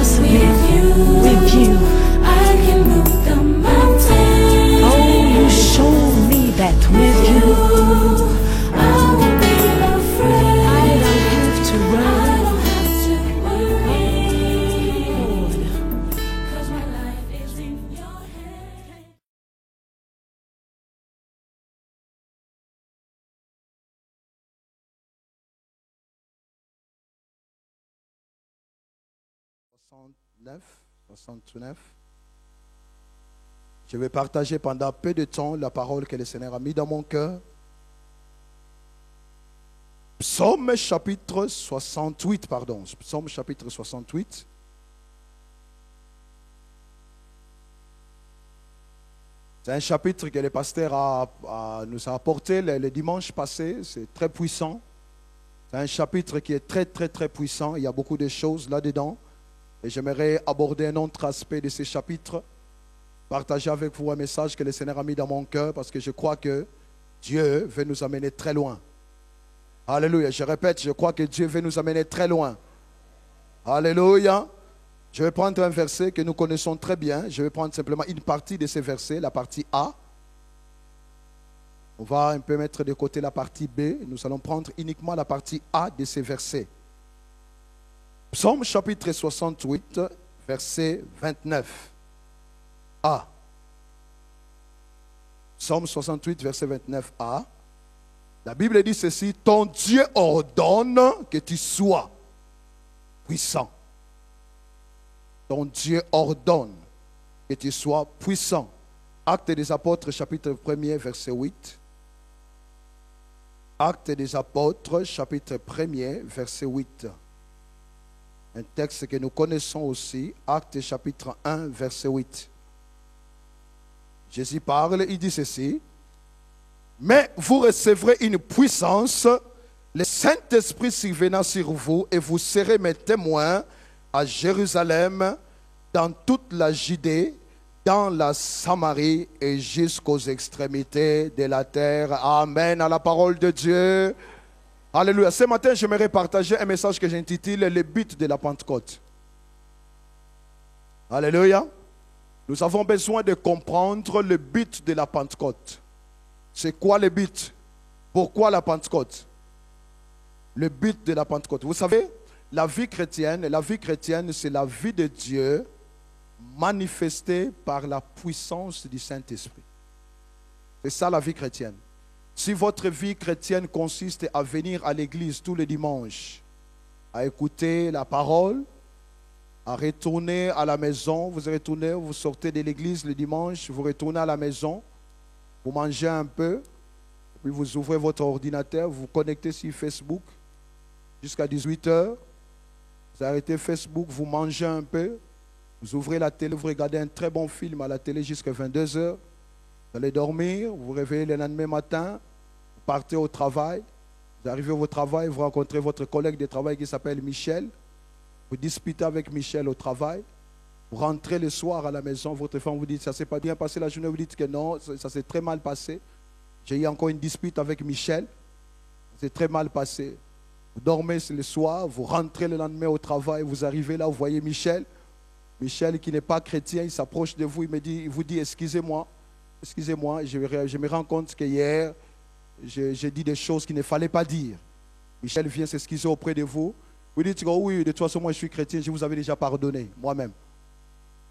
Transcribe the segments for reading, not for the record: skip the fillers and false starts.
impossible. With you, I can move the mountains. Oh, you showed me that with you, I won't be afraid. I don't have to run. I don't have to worry. Lord, 'cause my life is in your hands. Je vais partager pendant peu de temps la parole que le Seigneur a mis dans mon cœur. Psaume chapitre 68, pardon. Psaume chapitre 68. C'est un chapitre que le pasteur nous a apporté le dimanche passé. C'est très puissant. C'est un chapitre qui est très, très, très puissant. Il y a beaucoup de choses là-dedans. Et j'aimerais aborder un autre aspect de ce chapitre. Partager avec vous un message que le Seigneur a mis dans mon cœur parce que je crois que Dieu veut nous amener très loin. Alléluia. Je répète, je crois que Dieu veut nous amener très loin. Alléluia. Je vais prendre un verset que nous connaissons très bien. Je vais prendre simplement une partie de ce verset, la partie A. On va un peu mettre de côté la partie B. Nous allons prendre uniquement la partie A de ces versets. Psaume chapitre 68, verset 29. A. Psaume 68, verset 29a. La Bible dit ceci: ton Dieu ordonne que tu sois puissant. Ton Dieu ordonne que tu sois puissant. Actes des Apôtres, chapitre 1er, verset 8. Actes des Apôtres, chapitre 1er, verset 8. Un texte que nous connaissons aussi. Actes chapitre 1, verset 8. Jésus parle, il dit ceci: mais vous recevrez une puissance, le Saint-Esprit survenant sur vous, et vous serez mes témoins à Jérusalem, dans toute la Judée, dans la Samarie et jusqu'aux extrémités de la terre. Amen à la parole de Dieu. Alléluia. Ce matin, j'aimerais partager un message que j'intitule le but de la Pentecôte. Alléluia. Nous avons besoin de comprendre le but de la Pentecôte. C'est quoi le but? Pourquoi la Pentecôte? Le but de la Pentecôte. Vous savez, la vie chrétienne, c'est la vie de Dieu manifestée par la puissance du Saint-Esprit. C'est ça la vie chrétienne. Si votre vie chrétienne consiste à venir à l'église tous les dimanches, à écouter la parole, à retourner à la maison, vous sortez de l'église le dimanche, vous retournez à la maison, vous mangez un peu, puis vous ouvrez votre ordinateur, vous vous connectez sur Facebook jusqu'à 18h, vous arrêtez Facebook, vous mangez un peu, vous ouvrez la télé, vous regardez un très bon film à la télé jusqu'à 22h, vous allez dormir, vous vous réveillez le lendemain matin, vous partez au travail, vous arrivez au travail, vous rencontrez votre collègue de travail qui s'appelle Michel, vous disputez avec Michel au travail, vous rentrez le soir à la maison, votre femme vous dit ça ne s'est pas bien passé la journée, vous dites que non, ça s'est très mal passé. J'ai eu encore une dispute avec Michel, ça s'est très mal passé. Vous dormez le soir, vous rentrez le lendemain au travail, vous arrivez là, vous voyez Michel. Michel qui n'est pas chrétien, il s'approche de vous, il vous dit excusez-moi, je me rends compte que hier, j'ai dit des choses qu'il ne fallait pas dire. Michel vient s'excuser auprès de vous. Vous dites, oh oui, de toute façon, moi je suis chrétien, je vous avais déjà pardonné, moi-même.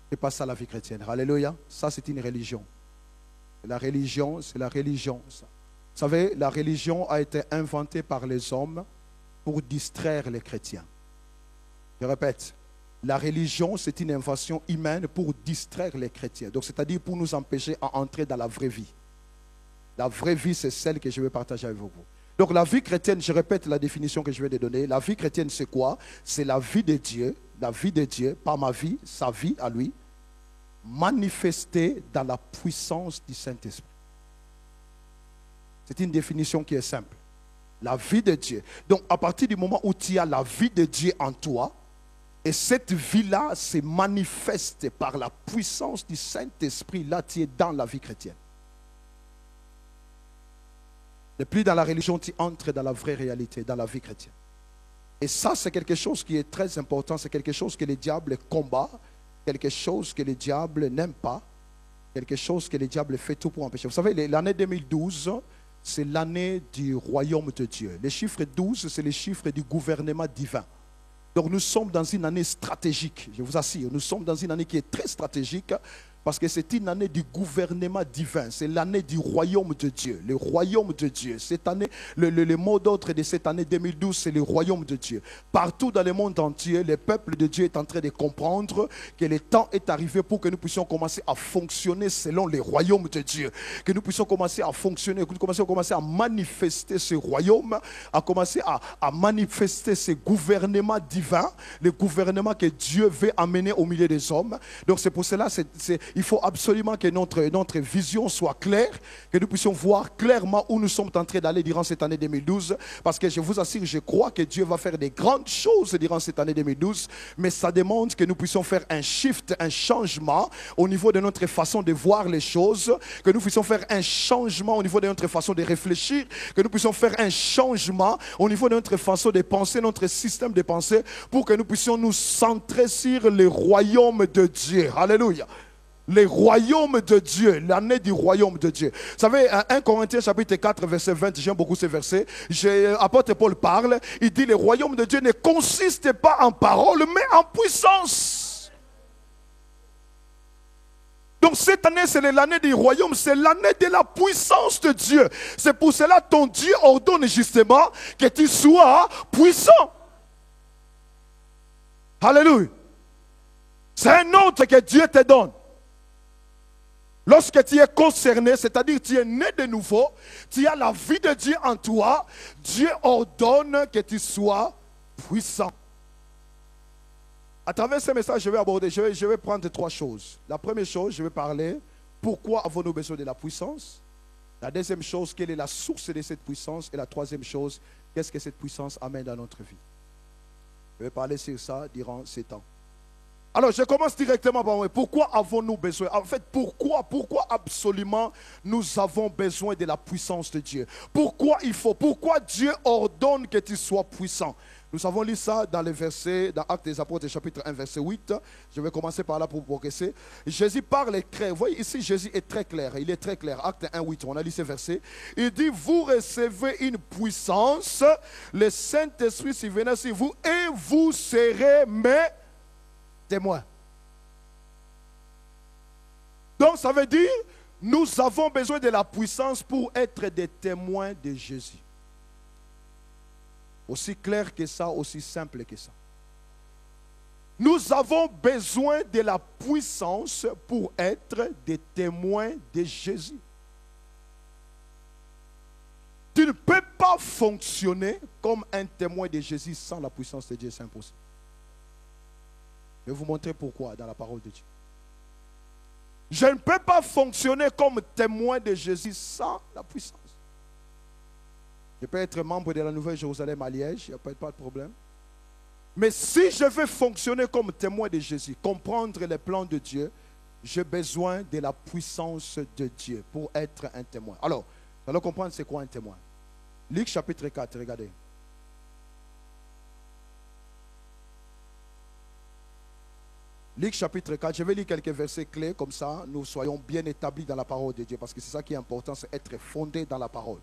C'est pas ça la vie chrétienne. Alléluia. Ça, c'est une religion. La religion, c'est la religion. Ça. Vous savez, la religion a été inventée par les hommes pour distraire les chrétiens. Je répète, la religion, c'est une invention humaine pour distraire les chrétiens. Donc, c'est-à-dire pour nous empêcher d'entrer dans la vraie vie. La vraie vie, c'est celle que je vais partager avec vous. Donc la vie chrétienne, je répète la définition que je vais te donner. La vie chrétienne, c'est quoi? C'est la vie de Dieu, pas ma vie, sa vie à lui, manifestée dans la puissance du Saint-Esprit. C'est une définition qui est simple. La vie de Dieu. Donc à partir du moment où tu as la vie de Dieu en toi, et cette vie-là se manifeste par la puissance du Saint-Esprit, là tu es dans la vie chrétienne. Et plus dans la religion, tu entres dans la vraie réalité, dans la vie chrétienne. Et ça, c'est quelque chose qui est très important. C'est quelque chose que le diable combat, quelque chose que le diable n'aime pas, quelque chose que le diable fait tout pour empêcher. Vous savez, l'année 2012, c'est l'année du royaume de Dieu. Le chiffre 12, c'est le chiffre du gouvernement divin. Donc nous sommes dans une année stratégique, je vous assure. Nous sommes dans une année qui est très stratégique parce que c'est une année du gouvernement divin. C'est l'année du royaume de Dieu. Le royaume de Dieu. Cette année, le mot d'ordre de cette année 2012, c'est le royaume de Dieu. Partout dans le monde entier, le peuple de Dieu est en train de comprendre que le temps est arrivé pour que nous puissions commencer à fonctionner selon le royaume de Dieu. Que nous puissions commencer à fonctionner, que nous puissions commencer à manifester ce royaume, à commencer à manifester ce gouvernement divin, le gouvernement que Dieu veut amener au milieu des hommes. Donc c'est pour cela, il faut absolument que notre vision soit claire, que nous puissions voir clairement où nous sommes en train d'aller durant cette année 2012. Parce que je vous assure, je crois que Dieu va faire des grandes choses durant cette année 2012. Mais ça demande que nous puissions faire un shift, un changement au niveau de notre façon de voir les choses. Que nous puissions faire un changement au niveau de notre façon de réfléchir. Que nous puissions faire un changement au niveau de notre façon de penser, notre système de pensée. Pour que nous puissions nous centrer sur le royaume de Dieu. Alléluia. Le royaume de Dieu, l'année du royaume de Dieu. Vous savez, 1 Corinthiens chapitre 4, verset 20, j'aime beaucoup ce verset. Apôtre Paul parle, il dit le royaume de Dieu ne consiste pas en parole, mais en puissance. Donc cette année, c'est l'année du royaume, c'est l'année de la puissance de Dieu. C'est pour cela que ton Dieu ordonne justement que tu sois puissant. Alléluia. C'est un ordre que Dieu te donne. Lorsque tu es concerné, c'est-à-dire tu es né de nouveau, tu as la vie de Dieu en toi, Dieu ordonne que tu sois puissant. À travers ce message, je vais aborder, je vais prendre trois choses. La première chose, je vais parler, pourquoi avons-nous besoin de la puissance? La deuxième chose, quelle est la source de cette puissance? Et la troisième chose, qu'est-ce que cette puissance amène dans notre vie? Je vais parler sur ça durant ces temps. Alors, je commence directement par moi. Pourquoi avons-nous besoin? En fait, pourquoi absolument nous avons besoin de la puissance de Dieu? Pourquoi Dieu ordonne que tu sois puissant? Nous avons lu ça dans les versets, dans Actes des Apôtres, chapitre 1, verset 8. Je vais commencer par là pour progresser. Jésus parle clair. Vous voyez, ici, Jésus est très clair. Il est très clair. Acte 1, 8, on a lu ces versets. Il dit, vous recevez une puissance, le Saint-Esprit surviendra sur vous, et vous serez mes témoins. Donc ça veut dire, nous avons besoin de la puissance pour être des témoins de Jésus. Aussi clair que ça, aussi simple que ça. Nous avons besoin de la puissance pour être des témoins de Jésus. Tu ne peux pas fonctionner comme un témoin de Jésus sans la puissance de Dieu, c'est impossible. Je vais vous montrer pourquoi dans la parole de Dieu. Je ne peux pas fonctionner comme témoin de Jésus sans la puissance. Je peux être membre de la Nouvelle Jérusalem à Liège, il n'y a pas de problème. Mais si je veux fonctionner comme témoin de Jésus, comprendre les plans de Dieu, j'ai besoin de la puissance de Dieu pour être un témoin. Alors, vous allez comprendre c'est quoi un témoin. Luc chapitre 4, regardez. Luc chapitre 4, je vais lire quelques versets clés, comme ça nous soyons bien établis dans la parole de Dieu, parce que c'est ça qui est important, c'est être fondé dans la parole.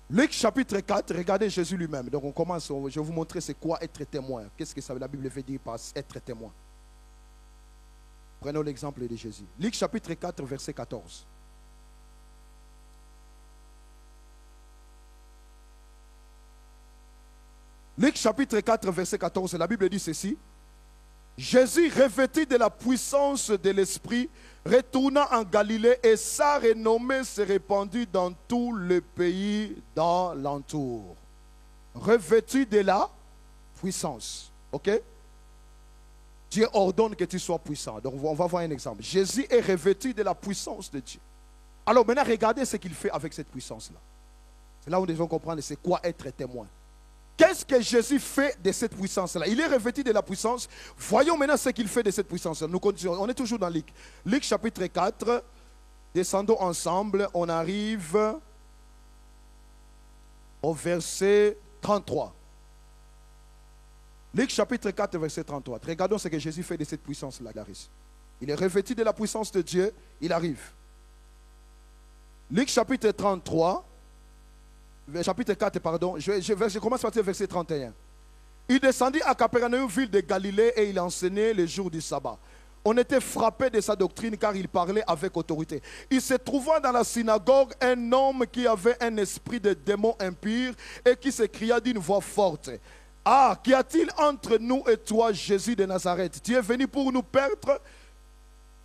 Luc chapitre 4, regardez Jésus lui-même. Donc on commence, je vais vous montrer c'est quoi être témoin. Qu'est-ce que la Bible veut dire par être témoin. Prenons l'exemple de Jésus. Luc chapitre 4, verset 14. Luc chapitre 4, verset 14, la Bible dit ceci. Jésus, revêtu de la puissance de l'Esprit, retourna en Galilée et sa renommée s'est répandue dans tout le pays dans l'entour. Revêtu de la puissance. Ok? Dieu ordonne que tu sois puissant. Donc on va voir un exemple. Jésus est revêtu de la puissance de Dieu. Alors maintenant, regardez ce qu'il fait avec cette puissance-là. C'est là où nous devons comprendre c'est quoi être témoin. Qu'est-ce que Jésus fait de cette puissance-là? Il est revêtu de la puissance. Voyons maintenant ce qu'il fait de cette puissance-là. Nous continuons. On est toujours dans Luc. Luc chapitre 4. Descendons ensemble. On arrive au verset 33. Luc chapitre 4, verset 33. Regardons ce que Jésus fait de cette puissance-là, Clarisse. Il est revêtu de la puissance de Dieu, il arrive. Luc chapitre 33, chapitre 4, pardon, je commence par le verset 31. Il descendit à Capernaum, ville de Galilée, et il enseignait les jours du sabbat. On était frappé de sa doctrine car il parlait avec autorité. Il se trouva dans la synagogue un homme qui avait un esprit de démon impur et qui s'écria d'une voix forte. Ah, qu'y a-t-il entre nous et toi, Jésus de Nazareth? Tu es venu pour nous perdre?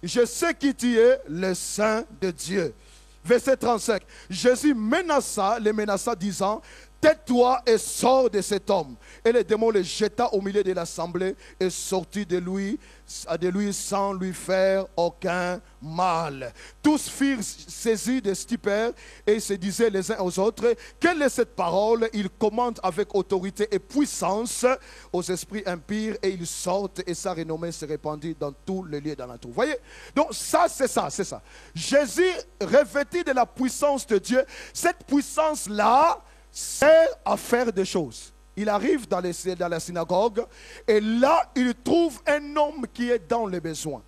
Je sais qui tu es, le Saint de Dieu. Verset 35. Jésus les menaça disant, tais-toi et sors de cet homme. Et le démon le jeta au milieu de l'assemblée et sortit de lui sans lui faire aucun mal. Tous furent saisis de stupeur et se disaient les uns aux autres, quelle est cette parole? Il commande avec autorité et puissance aux esprits impurs et ils sortent et sa renommée se répandit dans tous les lieux d'alentour. Vous voyez? Donc ça, c'est ça. Jésus revêtu de la puissance de Dieu, cette puissance-là sert à faire des choses. Il arrive dans la synagogue et là, il trouve un homme qui est dans les besoins.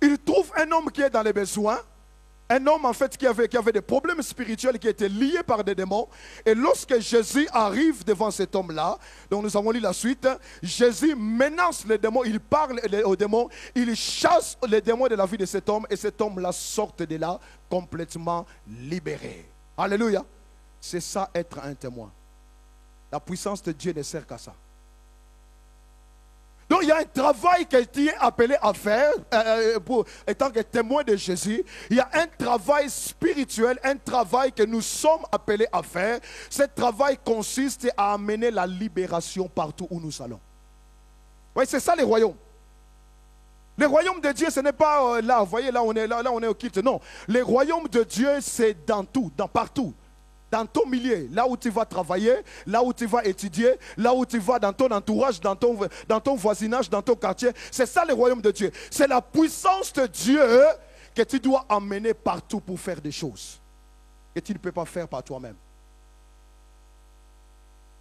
Il trouve un homme qui est dans les besoins. Un homme en fait qui avait des problèmes spirituels qui étaient liés par des démons. Et lorsque Jésus arrive devant cet homme-là, donc nous avons lu la suite, Jésus menace les démons, il parle aux démons, il chasse les démons de la vie de cet homme et cet homme-là sort de là complètement libéré. Alléluia. C'est ça être un témoin. La puissance de Dieu ne sert qu'à ça. Donc il y a un travail que tu es appelé à faire étant que témoin de Jésus. Il y a un travail spirituel, un travail que nous sommes appelés à faire. Ce travail consiste à amener la libération partout où nous allons. Oui, c'est ça les royaumes. Le royaume de Dieu, ce n'est pas là, vous voyez, là on est au culte. Non, le royaume de Dieu, c'est dans tout, dans partout. Dans ton milieu, là où tu vas travailler, là où tu vas étudier, là où tu vas dans ton entourage, dans ton voisinage, dans ton quartier. C'est ça le royaume de Dieu. C'est la puissance de Dieu que tu dois emmener partout pour faire des choses que tu ne peux pas faire par toi-même.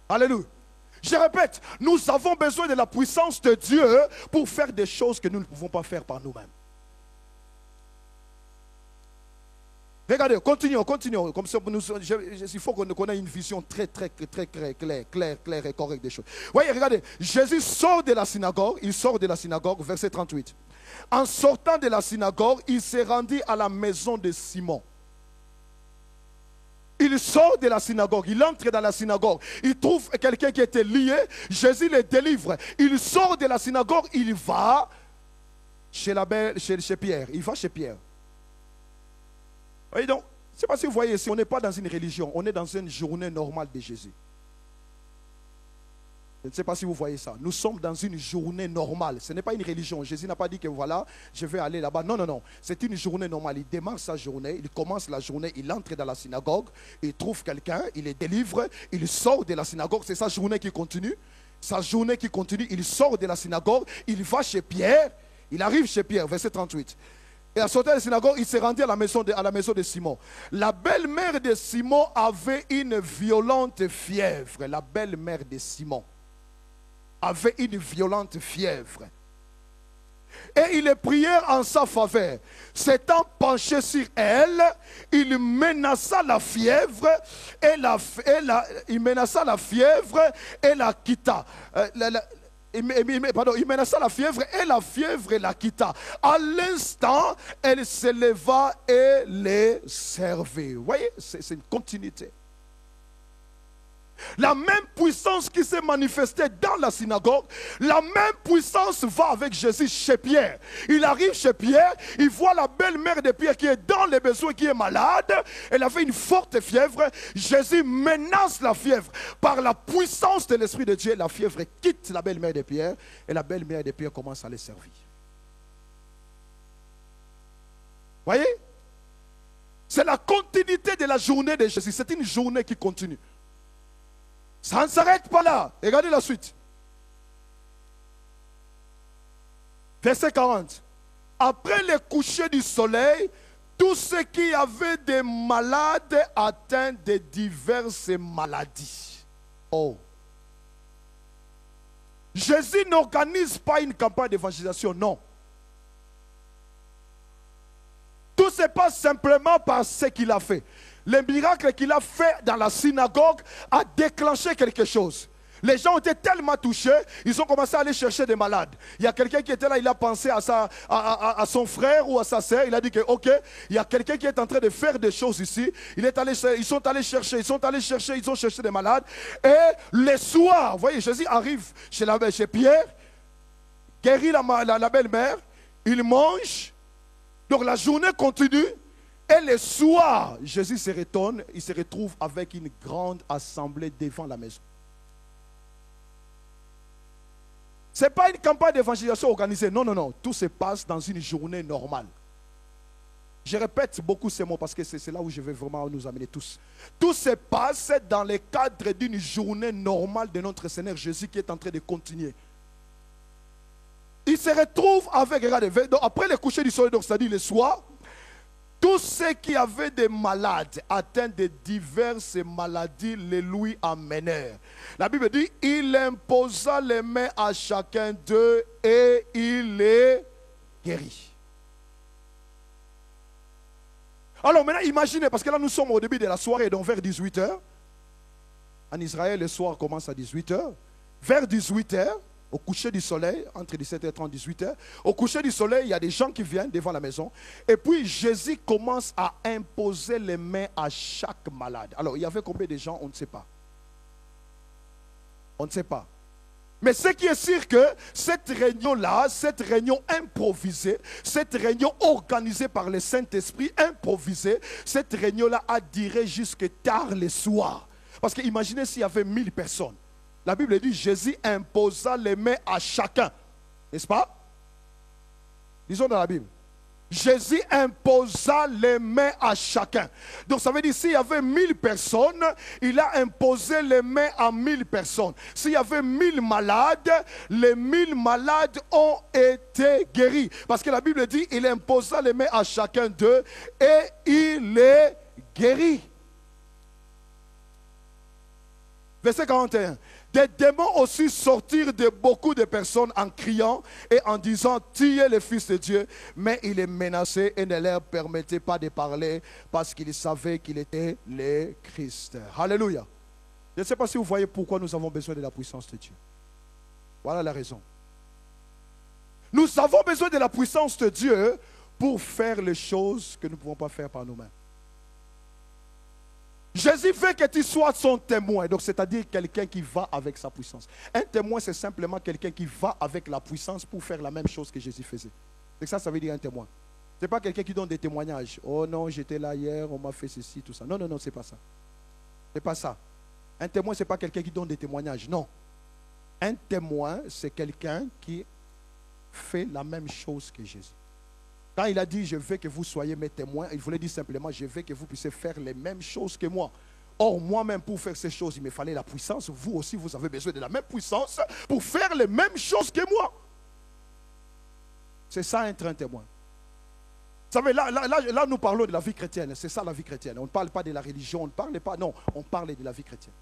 Alléluia. Je répète, nous avons besoin de la puissance de Dieu pour faire des choses que nous ne pouvons pas faire par nous-mêmes. Regardez, continuons. Comme ça, il faut qu'on ait une vision très claire et correcte des choses. Voyez, regardez, Jésus sort de la synagogue, verset 38. En sortant de la synagogue, il s'est rendu à la maison de Simon. Il sort de la synagogue, il entre dans la synagogue, il trouve quelqu'un qui était lié, Jésus le délivre. Il sort de la synagogue, il va chez Pierre. Il va chez Pierre. Voyez donc, je ne sais pas si vous voyez ici, on n'est pas dans une religion, on est dans une journée normale de Jésus. Je ne sais pas si vous voyez ça. Nous sommes dans une journée normale. Ce n'est pas une religion. Jésus n'a pas dit que voilà, je vais aller là-bas. Non. C'est une journée normale. Il démarre sa journée, il commence la journée, il entre dans la synagogue, il trouve quelqu'un, il le délivre, il sort de la synagogue. C'est sa journée qui continue. Il sort de la synagogue, il va chez Pierre, il arrive chez Pierre, verset 38. Et à sortir de la synagogue, il s'est rendu à la maison de Simon. La belle-mère de Simon avait une violente fièvre. La belle-mère de Simon avait une violente fièvre. Et il prièrent en sa faveur. S'étant penché sur elle, il menaça la fièvre et la quitta. Il menaça la fièvre et la fièvre la quitta. À l'instant, elle se leva et les servit. Vous voyez, c'est une continuité. La même puissance qui s'est manifestée dans la synagogue, la même puissance va avec Jésus chez Pierre. Il arrive chez Pierre, il voit la belle-mère de Pierre qui est dans les besoins, qui est malade. Elle avait une forte fièvre. Jésus menace la fièvre. Par la puissance de l'Esprit de Dieu, la fièvre quitte la belle-mère de Pierre et la belle-mère de Pierre commence à les servir. Voyez? C'est la continuité de la journée de Jésus. C'est une journée qui continue. Ça ne s'arrête pas là. Regardez la suite. Verset 40. Après le coucher du soleil, tous ceux qui avaient des malades atteints de diverses maladies. Oh. Jésus n'organise pas une campagne d'évangélisation, non. Tout se passe simplement par ce qu'il a fait. Le miracle qu'il a fait dans la synagogue a déclenché quelque chose. Les gens ont été tellement touchés, ils ont commencé à aller chercher des malades. Il y a quelqu'un qui était là, il a pensé à son frère ou à sa sœur. Il a dit que, ok, il y a quelqu'un qui est en train de faire des choses ici. Ils sont allés chercher, ils ont cherché des malades. Et le soir, vous voyez, Jésus arrive chez Pierre, guérit la belle-mère, il mange. Donc la journée continue. Et le soir, Jésus se retourne, il se retrouve avec une grande assemblée devant la maison. Ce n'est pas une campagne d'évangélisation organisée. Non, non, non. Tout se passe dans une journée normale. Je répète beaucoup ces mots parce que c'est là où je vais vraiment nous amener tous. Tout se passe dans le cadre d'une journée normale de notre Seigneur Jésus qui est en train de continuer. Il se retrouve avec, regardez, donc après le coucher du soleil, donc c'est-à-dire le soir, tous ceux qui avaient des malades atteints de diverses maladies les lui amenèrent. La Bible dit, il imposa les mains à chacun d'eux et il les guérit. Alors maintenant, imaginez, parce que là nous sommes au début de la soirée, donc vers 18h. En Israël, le soir commence à 18h. Vers 18h, au coucher du soleil, entre 17h30 et 18h, au coucher du soleil, il y a des gens qui viennent devant la maison. Et puis Jésus commence à imposer les mains à chaque malade. Alors, il y avait combien de gens? On ne sait pas. On ne sait pas. Mais ce qui est sûr que cette réunion-là, cette réunion improvisée, cette réunion organisée par le Saint-Esprit, improvisée, cette réunion-là a duré jusque tard le soir. Parce que imaginez s'il y avait 1000 personnes. La Bible dit, Jésus imposa les mains à chacun. N'est-ce pas? Lisons dans la Bible. Jésus imposa les mains à chacun. Donc ça veut dire, s'il y avait 1000 personnes, il a imposé les mains à 1000 personnes. S'il y avait 1000 malades, les 1000 malades ont été guéris. Parce que la Bible dit, il imposa les mains à chacun d'eux et il les guérit. Verset 41. Des démons aussi sortirent de beaucoup de personnes en criant et en disant, tuez le Fils de Dieu. Mais il les menaçait et ne leur permettait pas de parler parce qu'ils savaient qu'il était le Christ. Alléluia. Je ne sais pas si vous voyez pourquoi nous avons besoin de la puissance de Dieu. Voilà la raison. Nous avons besoin de la puissance de Dieu pour faire les choses que nous ne pouvons pas faire par nous-mêmes. Jésus veut que tu sois son témoin, donc c'est-à-dire quelqu'un qui va avec sa puissance. Un témoin, c'est simplement quelqu'un qui va avec la puissance pour faire la même chose que Jésus faisait. C'est ça veut dire un témoin. Ce n'est pas quelqu'un qui donne des témoignages. Oh non, j'étais là hier, on m'a fait ceci, tout ça. Non, non, non, ce n'est pas ça. Ce n'est pas ça. Un témoin, ce n'est pas quelqu'un qui donne des témoignages, non. Un témoin, c'est quelqu'un qui fait la même chose que Jésus. Quand il a dit, je veux que vous soyez mes témoins, il voulait dire simplement, je veux que vous puissiez faire les mêmes choses que moi. Or, moi-même, pour faire ces choses, il me fallait la puissance. Vous aussi, vous avez besoin de la même puissance pour faire les mêmes choses que moi. C'est ça, être un témoin. Vous savez, là, nous parlons de la vie chrétienne. C'est ça, la vie chrétienne. On ne parle pas de la religion, on ne parle pas, non, on parle de la vie chrétienne.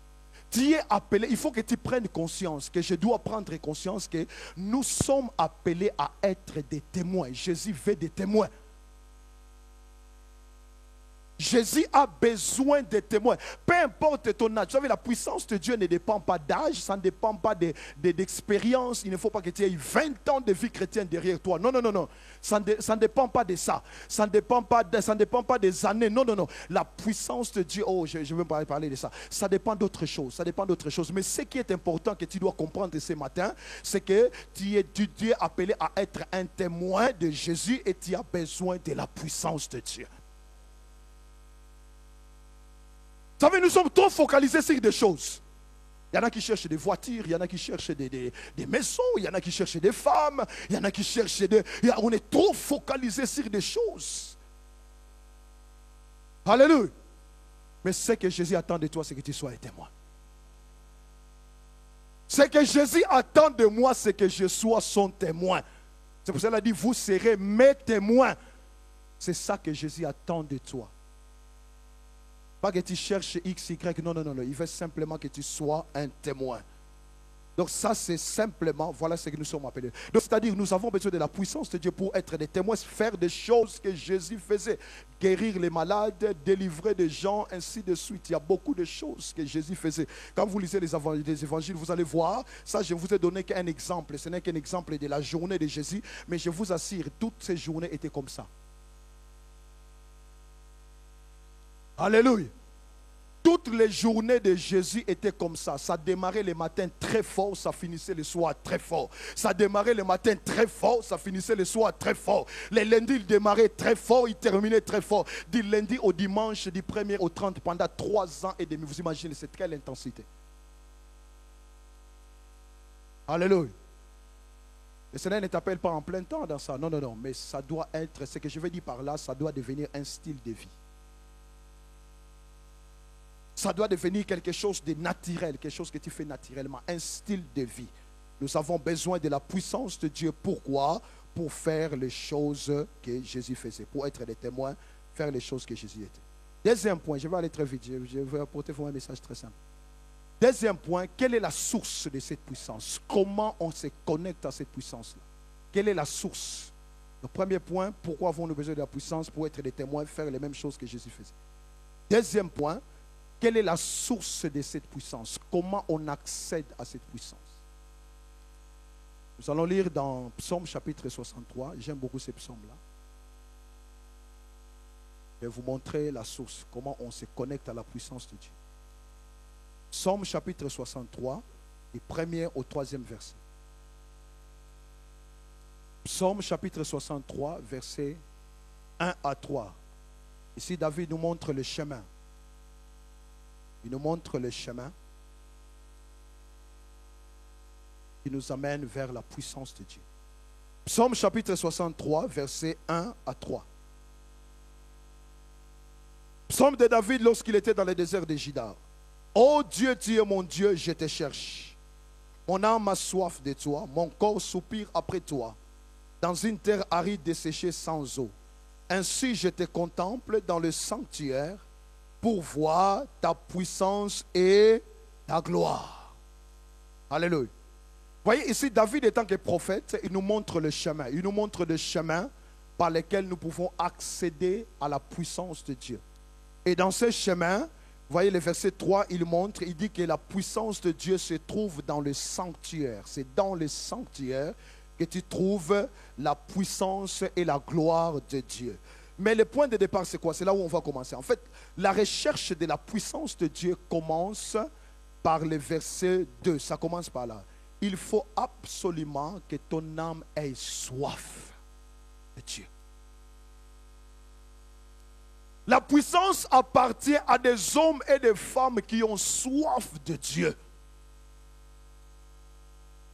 Tu es appelé, il faut que tu prennes conscience, que je dois prendre conscience que nous sommes appelés à être des témoins. Jésus veut des témoins. Jésus a besoin de témoins. Peu importe ton âge. Vous savez, la puissance de Dieu ne dépend pas d'âge, ça ne dépend pas d'expérience. Il ne faut pas que tu aies 20 ans de vie chrétienne derrière toi. Non, non, non, non. Ça ne dépend pas de ça. Ça ne dépend pas des années. Non, non, non. La puissance de Dieu, oh, je ne veux pas parler de ça. Ça dépend d'autre chose. Ça dépend d'autre chose. Mais ce qui est important que tu dois comprendre ce matin, c'est que tu es appelé à être un témoin de Jésus et tu as besoin de la puissance de Dieu. Vous savez, nous sommes trop focalisés sur des choses. Il y en a qui cherchent des voitures, il y en a qui cherchent des maisons, il y en a qui cherchent des femmes, il y en a qui cherchent on est trop focalisés sur des choses. Alléluia. Mais ce que Jésus attend de toi, c'est que tu sois un témoin. Ce que Jésus attend de moi, c'est que je sois son témoin. C'est pour ça qu'il a dit, vous serez mes témoins. C'est ça que Jésus attend de toi. Pas que tu cherches X, Y. Non, non, non, non. Il veut simplement que tu sois un témoin. Donc ça, c'est simplement, voilà ce que nous sommes appelés. Donc c'est-à-dire, nous avons besoin de la puissance de Dieu pour être des témoins, faire des choses que Jésus faisait. Guérir les malades, délivrer des gens, ainsi de suite. Il y a beaucoup de choses que Jésus faisait. Quand vous lisez les évangiles, vous allez voir, ça je vous ai donné qu'un exemple. Ce n'est qu'un exemple de la journée de Jésus, mais je vous assure, toutes ces journées étaient comme ça. Alléluia. Toutes les journées de Jésus étaient comme ça. Ça démarrait le matin très fort, ça finissait le soir très fort. Ça démarrait le matin très fort, ça finissait le soir très fort. Les lundis, il démarrait très fort, il terminait très fort. Du lundi au dimanche, du 1er au 30, pendant 3 ans et demi. Vous imaginez, c'est quelle intensité. Alléluia. Le Seigneur ne t'appelle pas en plein temps dans ça. Non, non, non. Mais ça doit être, ce que je veux dire par là, ça doit devenir un style de vie. Ça doit devenir quelque chose de naturel, quelque chose que tu fais naturellement, un style de vie. Nous avons besoin de la puissance de Dieu. Pourquoi? Pour faire les choses que Jésus faisait, pour être des témoins, faire les choses que Jésus était. Deuxième point, je vais aller très vite, je vais apporter vous un message très simple. Deuxième point, quelle est la source de cette puissance? Comment on se connecte à cette puissance-là? Quelle est la source? Le premier point, pourquoi avons-nous besoin de la puissance? Pour être des témoins, faire les mêmes choses que Jésus faisait. Deuxième point, quelle est la source de cette puissance? Comment on accède à cette puissance? Nous allons lire dans Psaume chapitre 63. J'aime beaucoup ces psaumes-là. Je vais vous montrer la source, comment on se connecte à la puissance de Dieu. Psaume chapitre 63, du 1er au 3e verset. Psaume chapitre 63, versets 1 à 3. Ici, David nous montre le chemin. Il nous montre le chemin qui nous amène vers la puissance de Dieu. Psaume chapitre 63, versets 1 à 3. Psaume de David lorsqu'il était dans le désert de Jidar. Ô Dieu, tu es mon Dieu, je te cherche. Mon âme a soif de toi, mon corps soupire après toi, dans une terre aride desséchée sans eau. Ainsi je te contemple dans le sanctuaire, pour voir ta puissance et ta gloire. Alléluia. Vous voyez ici, David étant que prophète, il nous montre le chemin. Il nous montre le chemin par lequel nous pouvons accéder à la puissance de Dieu. Et dans ce chemin, vous voyez le verset 3, il montre, il dit que la puissance de Dieu se trouve dans le sanctuaire. C'est dans le sanctuaire que tu trouves la puissance et la gloire de Dieu. Mais le point de départ, c'est quoi? C'est là où on va commencer. En fait, la recherche de la puissance de Dieu commence par le verset 2. Ça commence par là. Il faut absolument que ton âme ait soif de Dieu. La puissance appartient à des hommes et des femmes qui ont soif de Dieu.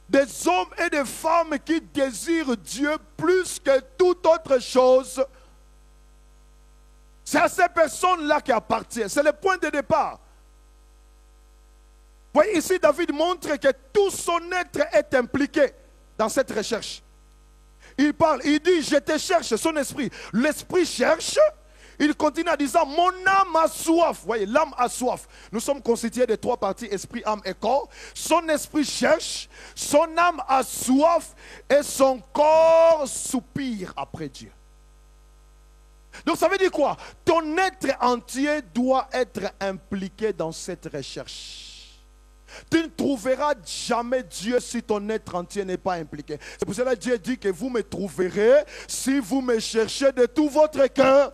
Des hommes et des femmes qui désirent Dieu plus que toute autre chose. C'est à ces personnes-là qui appartient. C'est le point de départ. Vous voyez, ici, David montre que tout son être est impliqué dans cette recherche. Il parle, il dit, je te cherche, son esprit. L'esprit cherche. Il continue en disant, mon âme a soif. Vous voyez, l'âme a soif. Nous sommes constitués de 3 parties, esprit, âme et corps. Son esprit cherche, son âme a soif et son corps soupire après Dieu. Donc ça veut dire quoi? Ton être entier doit être impliqué dans cette recherche. Tu ne trouveras jamais Dieu si ton être entier n'est pas impliqué. C'est pour cela que Dieu dit que vous me trouverez si vous me cherchez de tout votre cœur.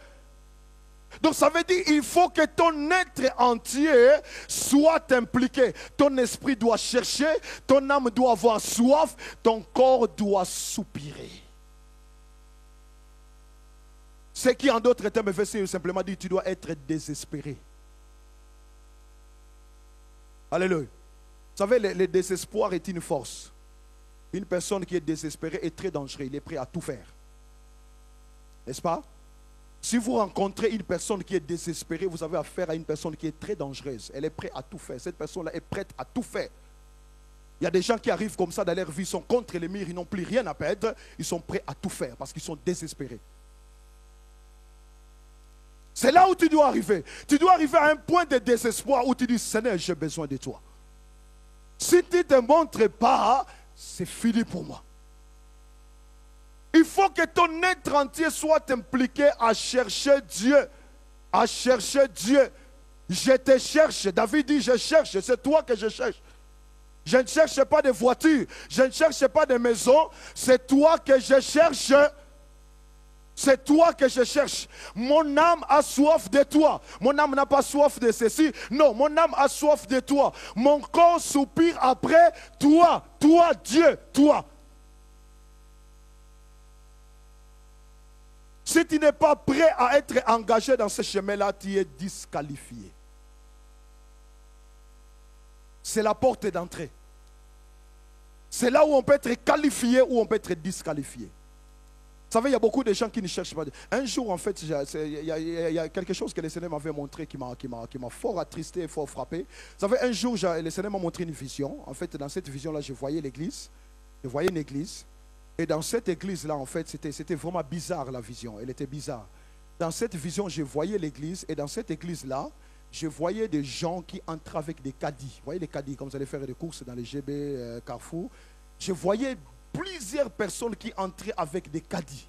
Donc ça veut dire qu'il faut que ton être entier soit impliqué. Ton esprit doit chercher, ton âme doit avoir soif, ton corps doit soupirer. Ce qui en d'autres termes veut simplement dire que tu dois être désespéré. Alléluia. Vous savez, le désespoir est une force. Une personne qui est désespérée est très dangereuse. Il est prêt à tout faire. N'est-ce pas? Si vous rencontrez une personne qui est désespérée, vous avez affaire à une personne qui est très dangereuse. Elle est prête à tout faire. Cette personne-là est prête à tout faire. Il y a des gens qui arrivent comme ça dans leur vie, ils sont contre les murs, ils n'ont plus rien à perdre. Ils sont prêts à tout faire parce qu'ils sont désespérés. C'est là où tu dois arriver. Tu dois arriver à un point de désespoir où tu dis, Seigneur, j'ai besoin de toi. Si tu ne te montres pas, c'est fini pour moi. Il faut que ton être entier soit impliqué à chercher Dieu. À chercher Dieu. Je te cherche. David dit, je cherche. C'est toi que je cherche. Je ne cherche pas de voiture. Je ne cherche pas de maison. C'est toi que je cherche. C'est toi que je cherche. Mon âme a soif de toi. Mon âme n'a pas soif de ceci. Non, mon âme a soif de toi. Mon corps soupire après toi. Toi, Dieu, toi. Si tu n'es pas prêt à être engagé dans ce chemin-là, tu es disqualifié. C'est la porte d'entrée. C'est là où on peut être qualifié ou on peut être disqualifié. Vous savez, il y a beaucoup de gens qui ne cherchent pas. Un jour, en fait, il y a quelque chose que le Seigneur m'avait montré qui m'a fort attristé et fort frappé. Vous savez, un jour, le Seigneur m'a montré une vision. En fait, dans cette vision-là, je voyais l'église. Je voyais une église. Et dans cette église-là, en fait, c'était vraiment bizarre la vision. Elle était bizarre. Dans cette vision, je voyais l'église. Et dans cette église-là, je voyais des gens qui entraient avec des caddies. Vous voyez les caddies, comme vous allez faire des courses dans les GB Carrefour. Je voyais plusieurs personnes qui entraient avec des caddies.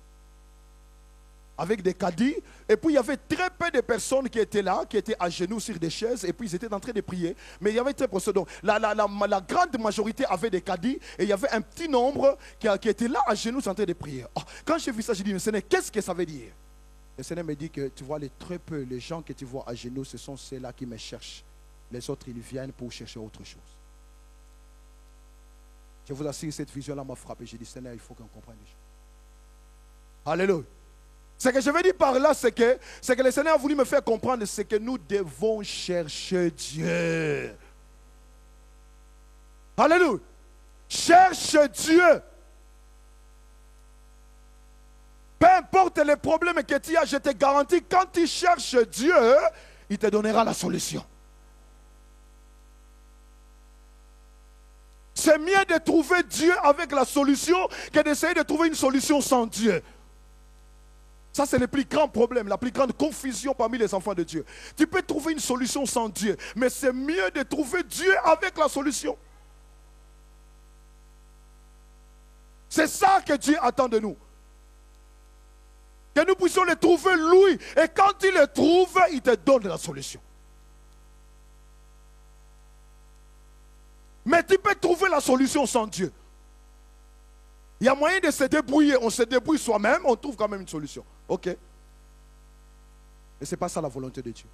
Avec des caddies. Et puis il y avait très peu de personnes qui étaient là, qui étaient à genoux sur des chaises. Et puis ils étaient en train de prier. Mais il y avait très peu. Donc la grande majorité avait des caddies. Et il y avait un petit nombre qui était là à genoux en train de prier. Oh, quand j'ai vu ça, j'ai dit, mais Seigneur, qu'est-ce que ça veut dire? Le Seigneur me dit que tu vois les très peu, les gens que tu vois à genoux, ce sont ceux-là qui me cherchent. Les autres, ils viennent pour chercher autre chose. Je vous assure, cette vision-là m'a frappé. J'ai dit, Seigneur, il faut qu'on comprenne les choses. Alléluia. Ce que je veux dire par là, c'est que le Seigneur a voulu me faire comprendre, c'est que nous devons chercher Dieu. Alléluia. Cherche Dieu. Peu importe les problèmes que tu as, je te garantis, quand tu cherches Dieu, il te donnera la solution. C'est mieux de trouver Dieu avec la solution que d'essayer de trouver une solution sans Dieu. Ça, c'est le plus grand problème, la plus grande confusion parmi les enfants de Dieu. Tu peux trouver une solution sans Dieu, mais c'est mieux de trouver Dieu avec la solution. C'est ça que Dieu attend de nous. Que nous puissions le trouver lui. Et quand il le trouve, il te donne la solution. Mais tu peux trouver la solution sans Dieu. Il y a moyen de se débrouiller. On se débrouille soi-même, on trouve quand même une solution. Ok. Mais ce n'est pas ça la volonté de Dieu.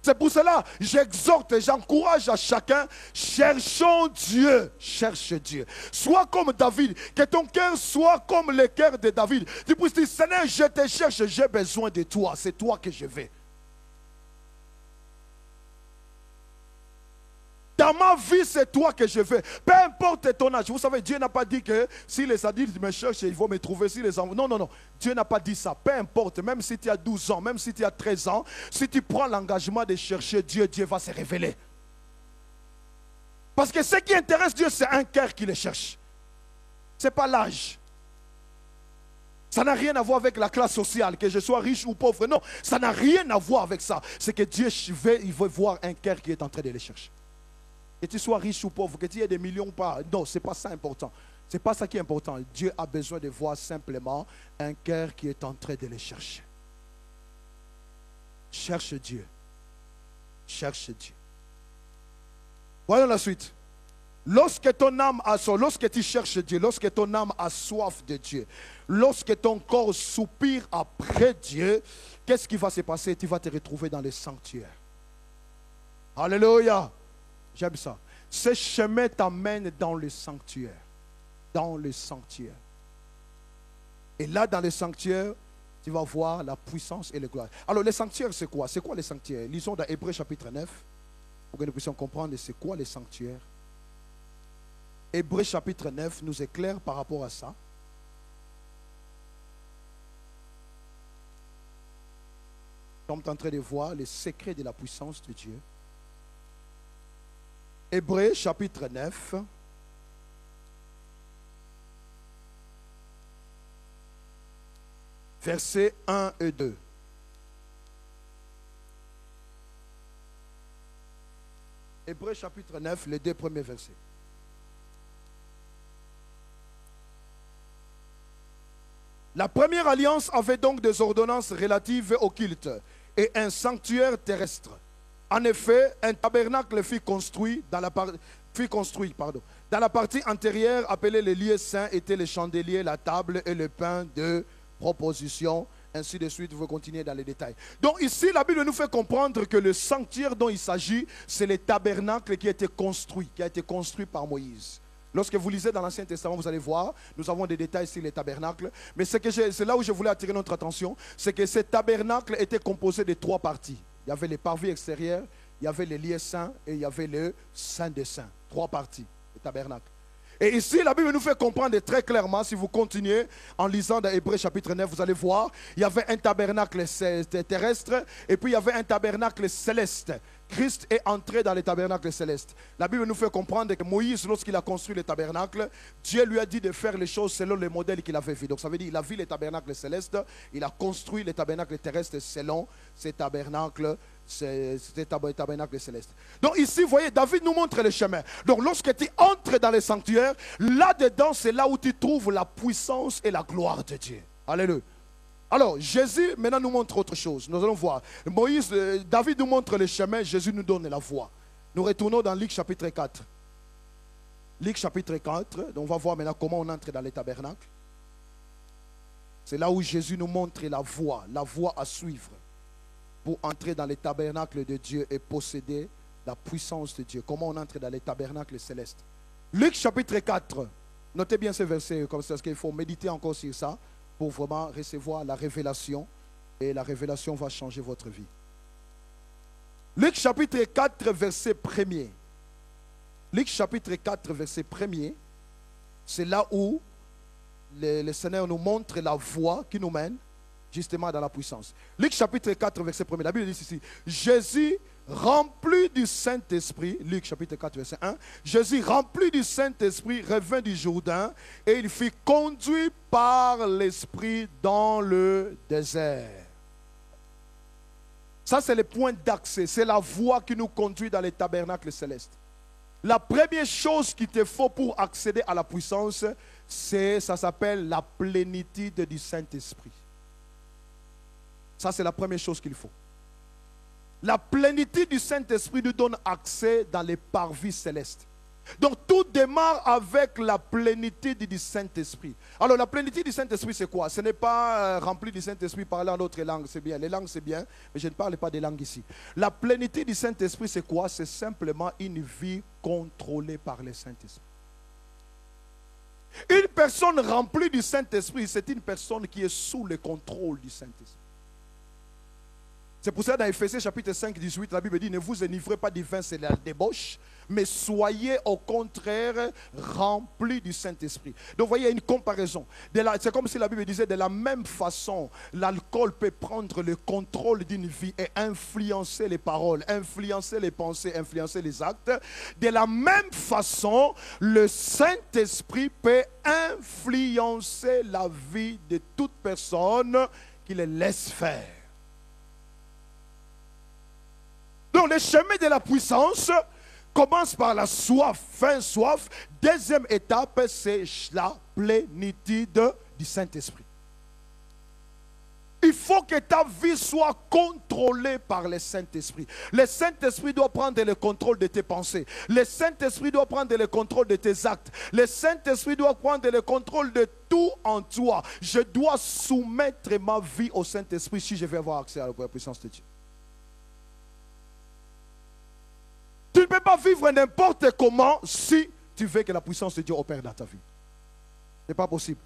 C'est pour cela, j'exhorte et j'encourage à chacun, cherchons Dieu. Cherche Dieu. Sois comme David. Que ton cœur soit comme le cœur de David. Tu puisses dire, Seigneur, je te cherche, j'ai besoin de toi. C'est toi que je veux. Dans ma vie, c'est toi que je veux. Peu importe ton âge. Vous savez, Dieu n'a pas dit que si les adultes me cherchent, ils vont me trouver. Si les enfants... Non, non, non. Dieu n'a pas dit ça. Peu importe. Même si tu as 12 ans, même si tu as 13 ans, si tu prends l'engagement de chercher Dieu, Dieu va se révéler. Parce que ce qui intéresse Dieu, c'est un cœur qui le cherche. Ce n'est pas l'âge. Ça n'a rien à voir avec la classe sociale, que je sois riche ou pauvre. Non, ça n'a rien à voir avec ça. C'est que Dieu il veut voir un cœur qui est en train de le chercher. Que tu sois riche ou pauvre, que tu aies des millions ou pas. Non, ce n'est pas ça important. Ce n'est pas ça qui est important. Dieu a besoin de voir simplement un cœur qui est en train de le chercher. Cherche Dieu. Cherche Dieu. Voyons la suite. Lorsque ton âme a soif, lorsque tu cherches Dieu, lorsque ton âme a soif de Dieu, lorsque ton corps soupire après Dieu, qu'est-ce qui va se passer? Tu vas te retrouver dans les sanctuaires. Alléluia. J'aime ça. Ce chemin t'amène dans le sanctuaire. Dans le sanctuaire. Et là, dans le sanctuaire, tu vas voir la puissance et la gloire. Alors, le sanctuaire, c'est quoi? C'est quoi le sanctuaire? Lisons dans Hébreux chapitre 9, pour que nous puissions comprendre c'est quoi le sanctuaire. Hébreux chapitre 9 nous éclaire par rapport à ça. Nous sommes en train de voir les secrets de la puissance de Dieu. Hébreux chapitre 9. Versets 1 et 2. Hébreux chapitre 9, les 2 premiers versets. La première alliance avait donc des ordonnances relatives au culte et un sanctuaire terrestre. En effet, un tabernacle fut construit dans la partie antérieure appelée les lieux saints étaient les chandeliers, la table et le pain de proposition. Ainsi de suite, vous continuez dans les détails. Donc ici, la Bible nous fait comprendre que le sanctuaire dont il s'agit, c'est le tabernacle qui a été construit par Moïse. Lorsque vous lisez dans l'Ancien Testament, vous allez voir, nous avons des détails sur les tabernacles. Mais c'est là où je voulais attirer notre attention, c'est que ce tabernacle était composé de 3 parties. Il y avait les parvis extérieurs, il y avait les lieux saints et il y avait le Saint des Saints. 3 parties, le tabernacle. Et ici, la Bible nous fait comprendre très clairement, si vous continuez en lisant dans Hébreux chapitre 9, vous allez voir, il y avait un tabernacle terrestre et puis il y avait un tabernacle céleste. Christ est entré dans le tabernacle céleste. La Bible nous fait comprendre que Moïse, lorsqu'il a construit le tabernacle, Dieu lui a dit de faire les choses selon le modèle qu'il avait vu. Donc ça veut dire qu'il a vu le tabernacle céleste, il a construit le tabernacle terrestre selon ces tabernacles. C'était tabernacle céleste. Donc ici, vous voyez, David nous montre le chemin. Donc lorsque tu entres dans le sanctuaire, là-dedans, c'est là où tu trouves la puissance et la gloire de Dieu. Alléluia. Alors, Jésus maintenant nous montre autre chose. Nous allons voir. David nous montre le chemin, Jésus nous donne la voie. Nous retournons dans Luc chapitre 4. Luc chapitre 4, donc on va voir maintenant comment on entre dans les tabernacles. C'est là où Jésus nous montre la voie à suivre pour entrer dans les tabernacles de Dieu et posséder la puissance de Dieu. Comment on entre dans les tabernacles célestes. Luc chapitre 4, notez bien ces versets comme ça, parce qu'il faut méditer encore sur ça pour vraiment recevoir la révélation et la révélation va changer votre vie. Luc chapitre 4, verset 1er. Luc chapitre 4, verset 1er, c'est là où le Seigneur nous montre la voie qui nous mène justement dans la puissance. Luc chapitre 4, verset 1er, la Bible dit ici, Jésus rempli du Saint-Esprit, Luc chapitre 4, verset 1, Jésus rempli du Saint-Esprit revint du Jourdain et il fut conduit par l'Esprit dans le désert. Ça c'est le point d'accès, c'est la voie qui nous conduit dans les tabernacles célestes. La première chose qu'il te faut pour accéder à la puissance, ça s'appelle la plénitude du Saint-Esprit. Ça c'est la première chose qu'il faut. La plénitude du Saint-Esprit nous donne accès dans les parvis célestes. Donc tout démarre avec la plénitude du Saint-Esprit. Alors la plénitude du Saint-Esprit c'est quoi? Ce n'est pas rempli du Saint-Esprit parler en d'autres langues, c'est bien. Les langues c'est bien, mais je ne parle pas des langues ici. La plénitude du Saint-Esprit c'est quoi? C'est simplement une vie contrôlée par le Saint-Esprit. Une personne remplie du Saint-Esprit, c'est une personne qui est sous le contrôle du Saint-Esprit. C'est pour ça dans Ephésiens chapitre 5, 18, la Bible dit, ne vous enivrez pas du vin, c'est la débauche, mais soyez au contraire remplis du Saint-Esprit. Donc vous voyez, il y a une comparaison. C'est comme si la Bible disait, de la même façon, l'alcool peut prendre le contrôle d'une vie et influencer les paroles, influencer les pensées, influencer les actes. De la même façon, le Saint-Esprit peut influencer la vie de toute personne qui le laisse faire. Donc le chemin de la puissance commence par la soif, fin soif. Deuxième étape, c'est la plénitude du Saint-Esprit. Il faut que ta vie soit contrôlée par le Saint-Esprit. Le Saint-Esprit doit prendre le contrôle de tes pensées. Le Saint-Esprit doit prendre le contrôle de tes actes. Le Saint-Esprit doit prendre le contrôle de tout en toi. Je dois soumettre ma vie au Saint-Esprit si je veux avoir accès à la puissance de Dieu. Tu ne peux pas vivre n'importe comment si tu veux que la puissance de Dieu opère dans ta vie. Ce n'est pas possible.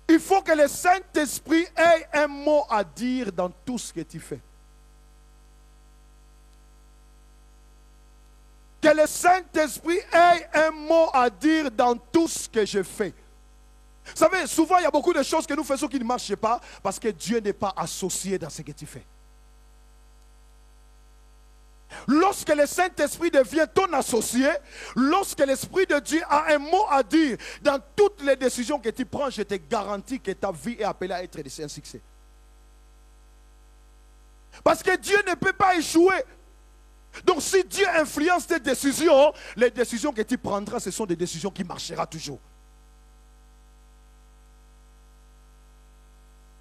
Il faut que le Saint-Esprit ait un mot à dire dans tout ce que tu fais. Que le Saint-Esprit ait un mot à dire dans tout ce que je fais. Vous savez, souvent il y a beaucoup de choses que nous faisons qui ne marchent pas parce que Dieu n'est pas associé dans ce que tu fais. Lorsque le Saint-Esprit devient ton associé, lorsque l'Esprit de Dieu a un mot à dire dans toutes les décisions que tu prends, je te garantis que ta vie est appelée à être un succès. Parce que Dieu ne peut pas échouer. Donc si Dieu influence tes décisions, les décisions que tu prendras, ce sont des décisions qui marcheront toujours.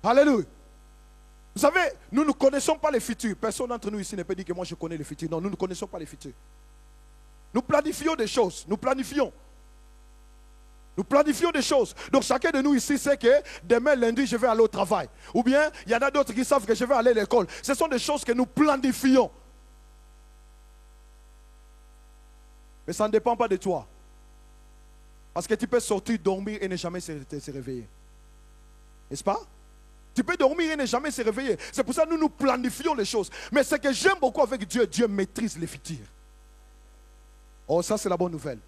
Alléluia. Vous savez, nous ne connaissons pas le futur. Personne d'entre nous ici ne peut dire que moi je connais le futur. Non, nous ne connaissons pas le futur. Nous planifions des choses. Nous planifions. Nous planifions des choses. Donc chacun de nous ici sait que demain lundi je vais aller au travail. Ou bien il y en a d'autres qui savent que je vais aller à l'école. Ce sont des choses que nous planifions. Mais ça ne dépend pas de toi. Parce que tu peux sortir, dormir et ne jamais se réveiller. N'est-ce pas? Tu peux dormir et ne jamais se réveiller. C'est pour ça que nous planifions les choses. Mais ce que j'aime beaucoup avec Dieu, Dieu maîtrise les futurs. Oh, ça c'est la bonne nouvelle.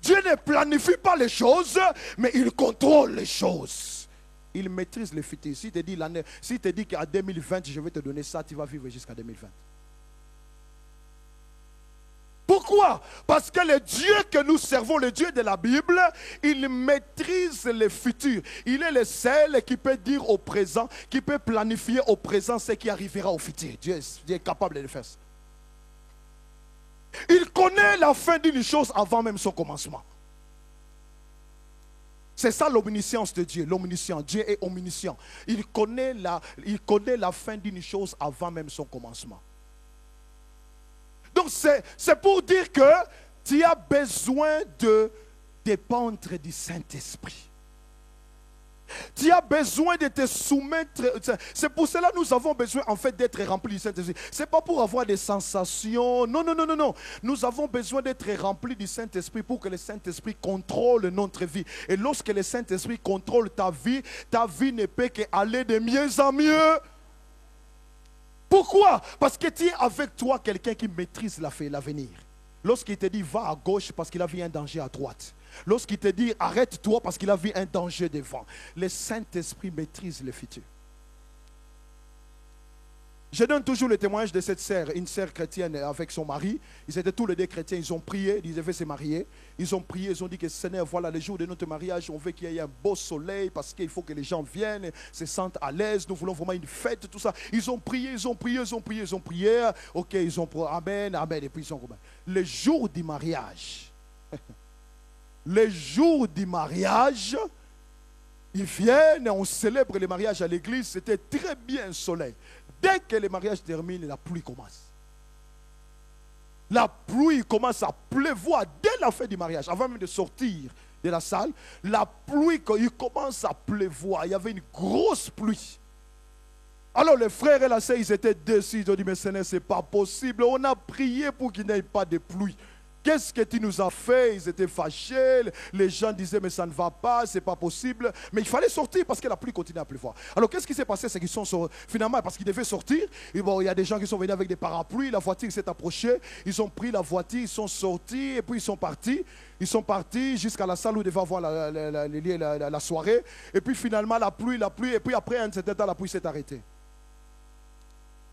Dieu ne planifie pas les choses, mais il contrôle les choses. Il maîtrise les futurs. Si tu dis qu'à 2020, je vais te donner ça, tu vas vivre jusqu'à 2020. Pourquoi? Parce que le Dieu que nous servons, le Dieu de la Bible, il maîtrise le futur. Il est le seul qui peut dire au présent, qui peut planifier au présent ce qui arrivera au futur. Dieu est capable de le faire. Il connaît la fin d'une chose avant même son commencement. C'est ça l'omniscience de Dieu, l'omniscient. Dieu est omniscient. Il connaît la fin d'une chose avant même son commencement. Donc c'est pour dire que tu as besoin de dépendre du Saint-Esprit. Tu as besoin de te soumettre. C'est pour cela que nous avons besoin en fait d'être remplis du Saint-Esprit. Ce n'est pas pour avoir des sensations. Non, non, non, non, non. Nous avons besoin d'être remplis du Saint-Esprit pour que le Saint-Esprit contrôle notre vie. Et lorsque le Saint-Esprit contrôle ta vie ne peut qu'aller de mieux en mieux. Pourquoi? Parce que tu es avec toi quelqu'un qui maîtrise l'avenir. Lorsqu'il te dit va à gauche parce qu'il a vu un danger à droite. Lorsqu'il te dit arrête-toi parce qu'il a vu un danger devant. Le Saint-Esprit maîtrise le futur. Je donne toujours le témoignage de cette sœur, une sœur chrétienne avec son mari. Ils étaient tous les deux chrétiens, ils ont prié, ils devaient se marier. Ils ont prié, ils ont dit que Seigneur, voilà le jour de notre mariage, on veut qu'il y ait un beau soleil parce qu'il faut que les gens viennent, se sentent à l'aise, nous voulons vraiment une fête, tout ça. Ils ont prié, ils ont prié, ils ont prié, ils ont prié. Ok, ils ont prié, amen, amen, et puis ils ont prié. Le jour du mariage, le jour du mariage, ils viennent, on célèbre le mariage à l'église, c'était très bien un soleil. Dès que le mariage termine, la pluie commence. La pluie commence à pleuvoir dès la fin du mariage. Avant même de sortir de la salle, la pluie, quand il commence à pleuvoir, il y avait une grosse pluie. Alors les frères et la sœur, ils étaient déçus. Ils ont dit, mais Seigneur, ce n'est pas possible. On a prié pour qu'il n'y ait pas de pluie. Qu'est-ce que tu nous as fait? Ils étaient fâchés. Les gens disaient, mais ça ne va pas, c'est pas possible. Mais il fallait sortir parce que la pluie continuait à pleuvoir. Alors qu'est-ce qui s'est passé? C'est qu'ils sont finalement, parce qu'ils devaient sortir, et bon, il y a des gens qui sont venus avec des parapluies. La voiture s'est approchée. Ils ont pris la voiture, ils sont sortis et puis ils sont partis. Ils sont partis jusqu'à la salle où ils devaient avoir la soirée. Et puis finalement, la pluie, et puis après un certain temps, la pluie s'est arrêtée.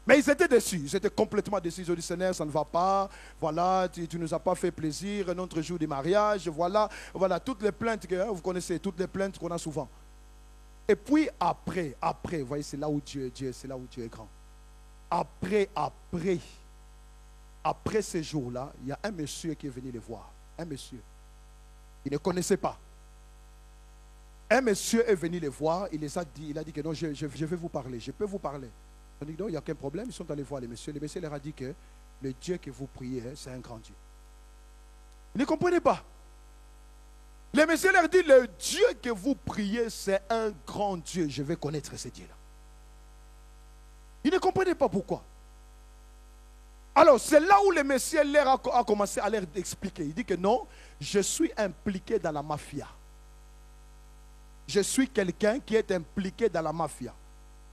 Mais ils étaient déçus, ils étaient complètement déçus. Ils ont dit, Seigneur, ça ne va pas. Voilà, tu ne nous as pas fait plaisir. Notre jour de mariage, voilà toutes les plaintes que vous connaissez, toutes les plaintes qu'on a souvent. Et puis après, vous voyez, c'est là où Dieu est grand. Après ces jours-là, il y a un monsieur qui est venu les voir. Un monsieur. Il ne connaissait pas. Un monsieur est venu les voir, il les a dit, il a dit que non, je vais vous parler, je peux vous parler. On dit non, il n'y a aucun problème. Ils sont allés voir les messieurs. Le monsieur leur a dit que le Dieu que vous priez, c'est un grand Dieu. Ils ne comprenaient pas. Le monsieur leur dit, le Dieu que vous priez, c'est un grand Dieu. Je vais connaître ce Dieu-là. Ils ne comprenaient pas pourquoi. Alors, c'est là où le monsieur leur a commencé à leur expliquer. Il dit que non, je suis impliqué dans la mafia. Je suis quelqu'un qui est impliqué dans la mafia.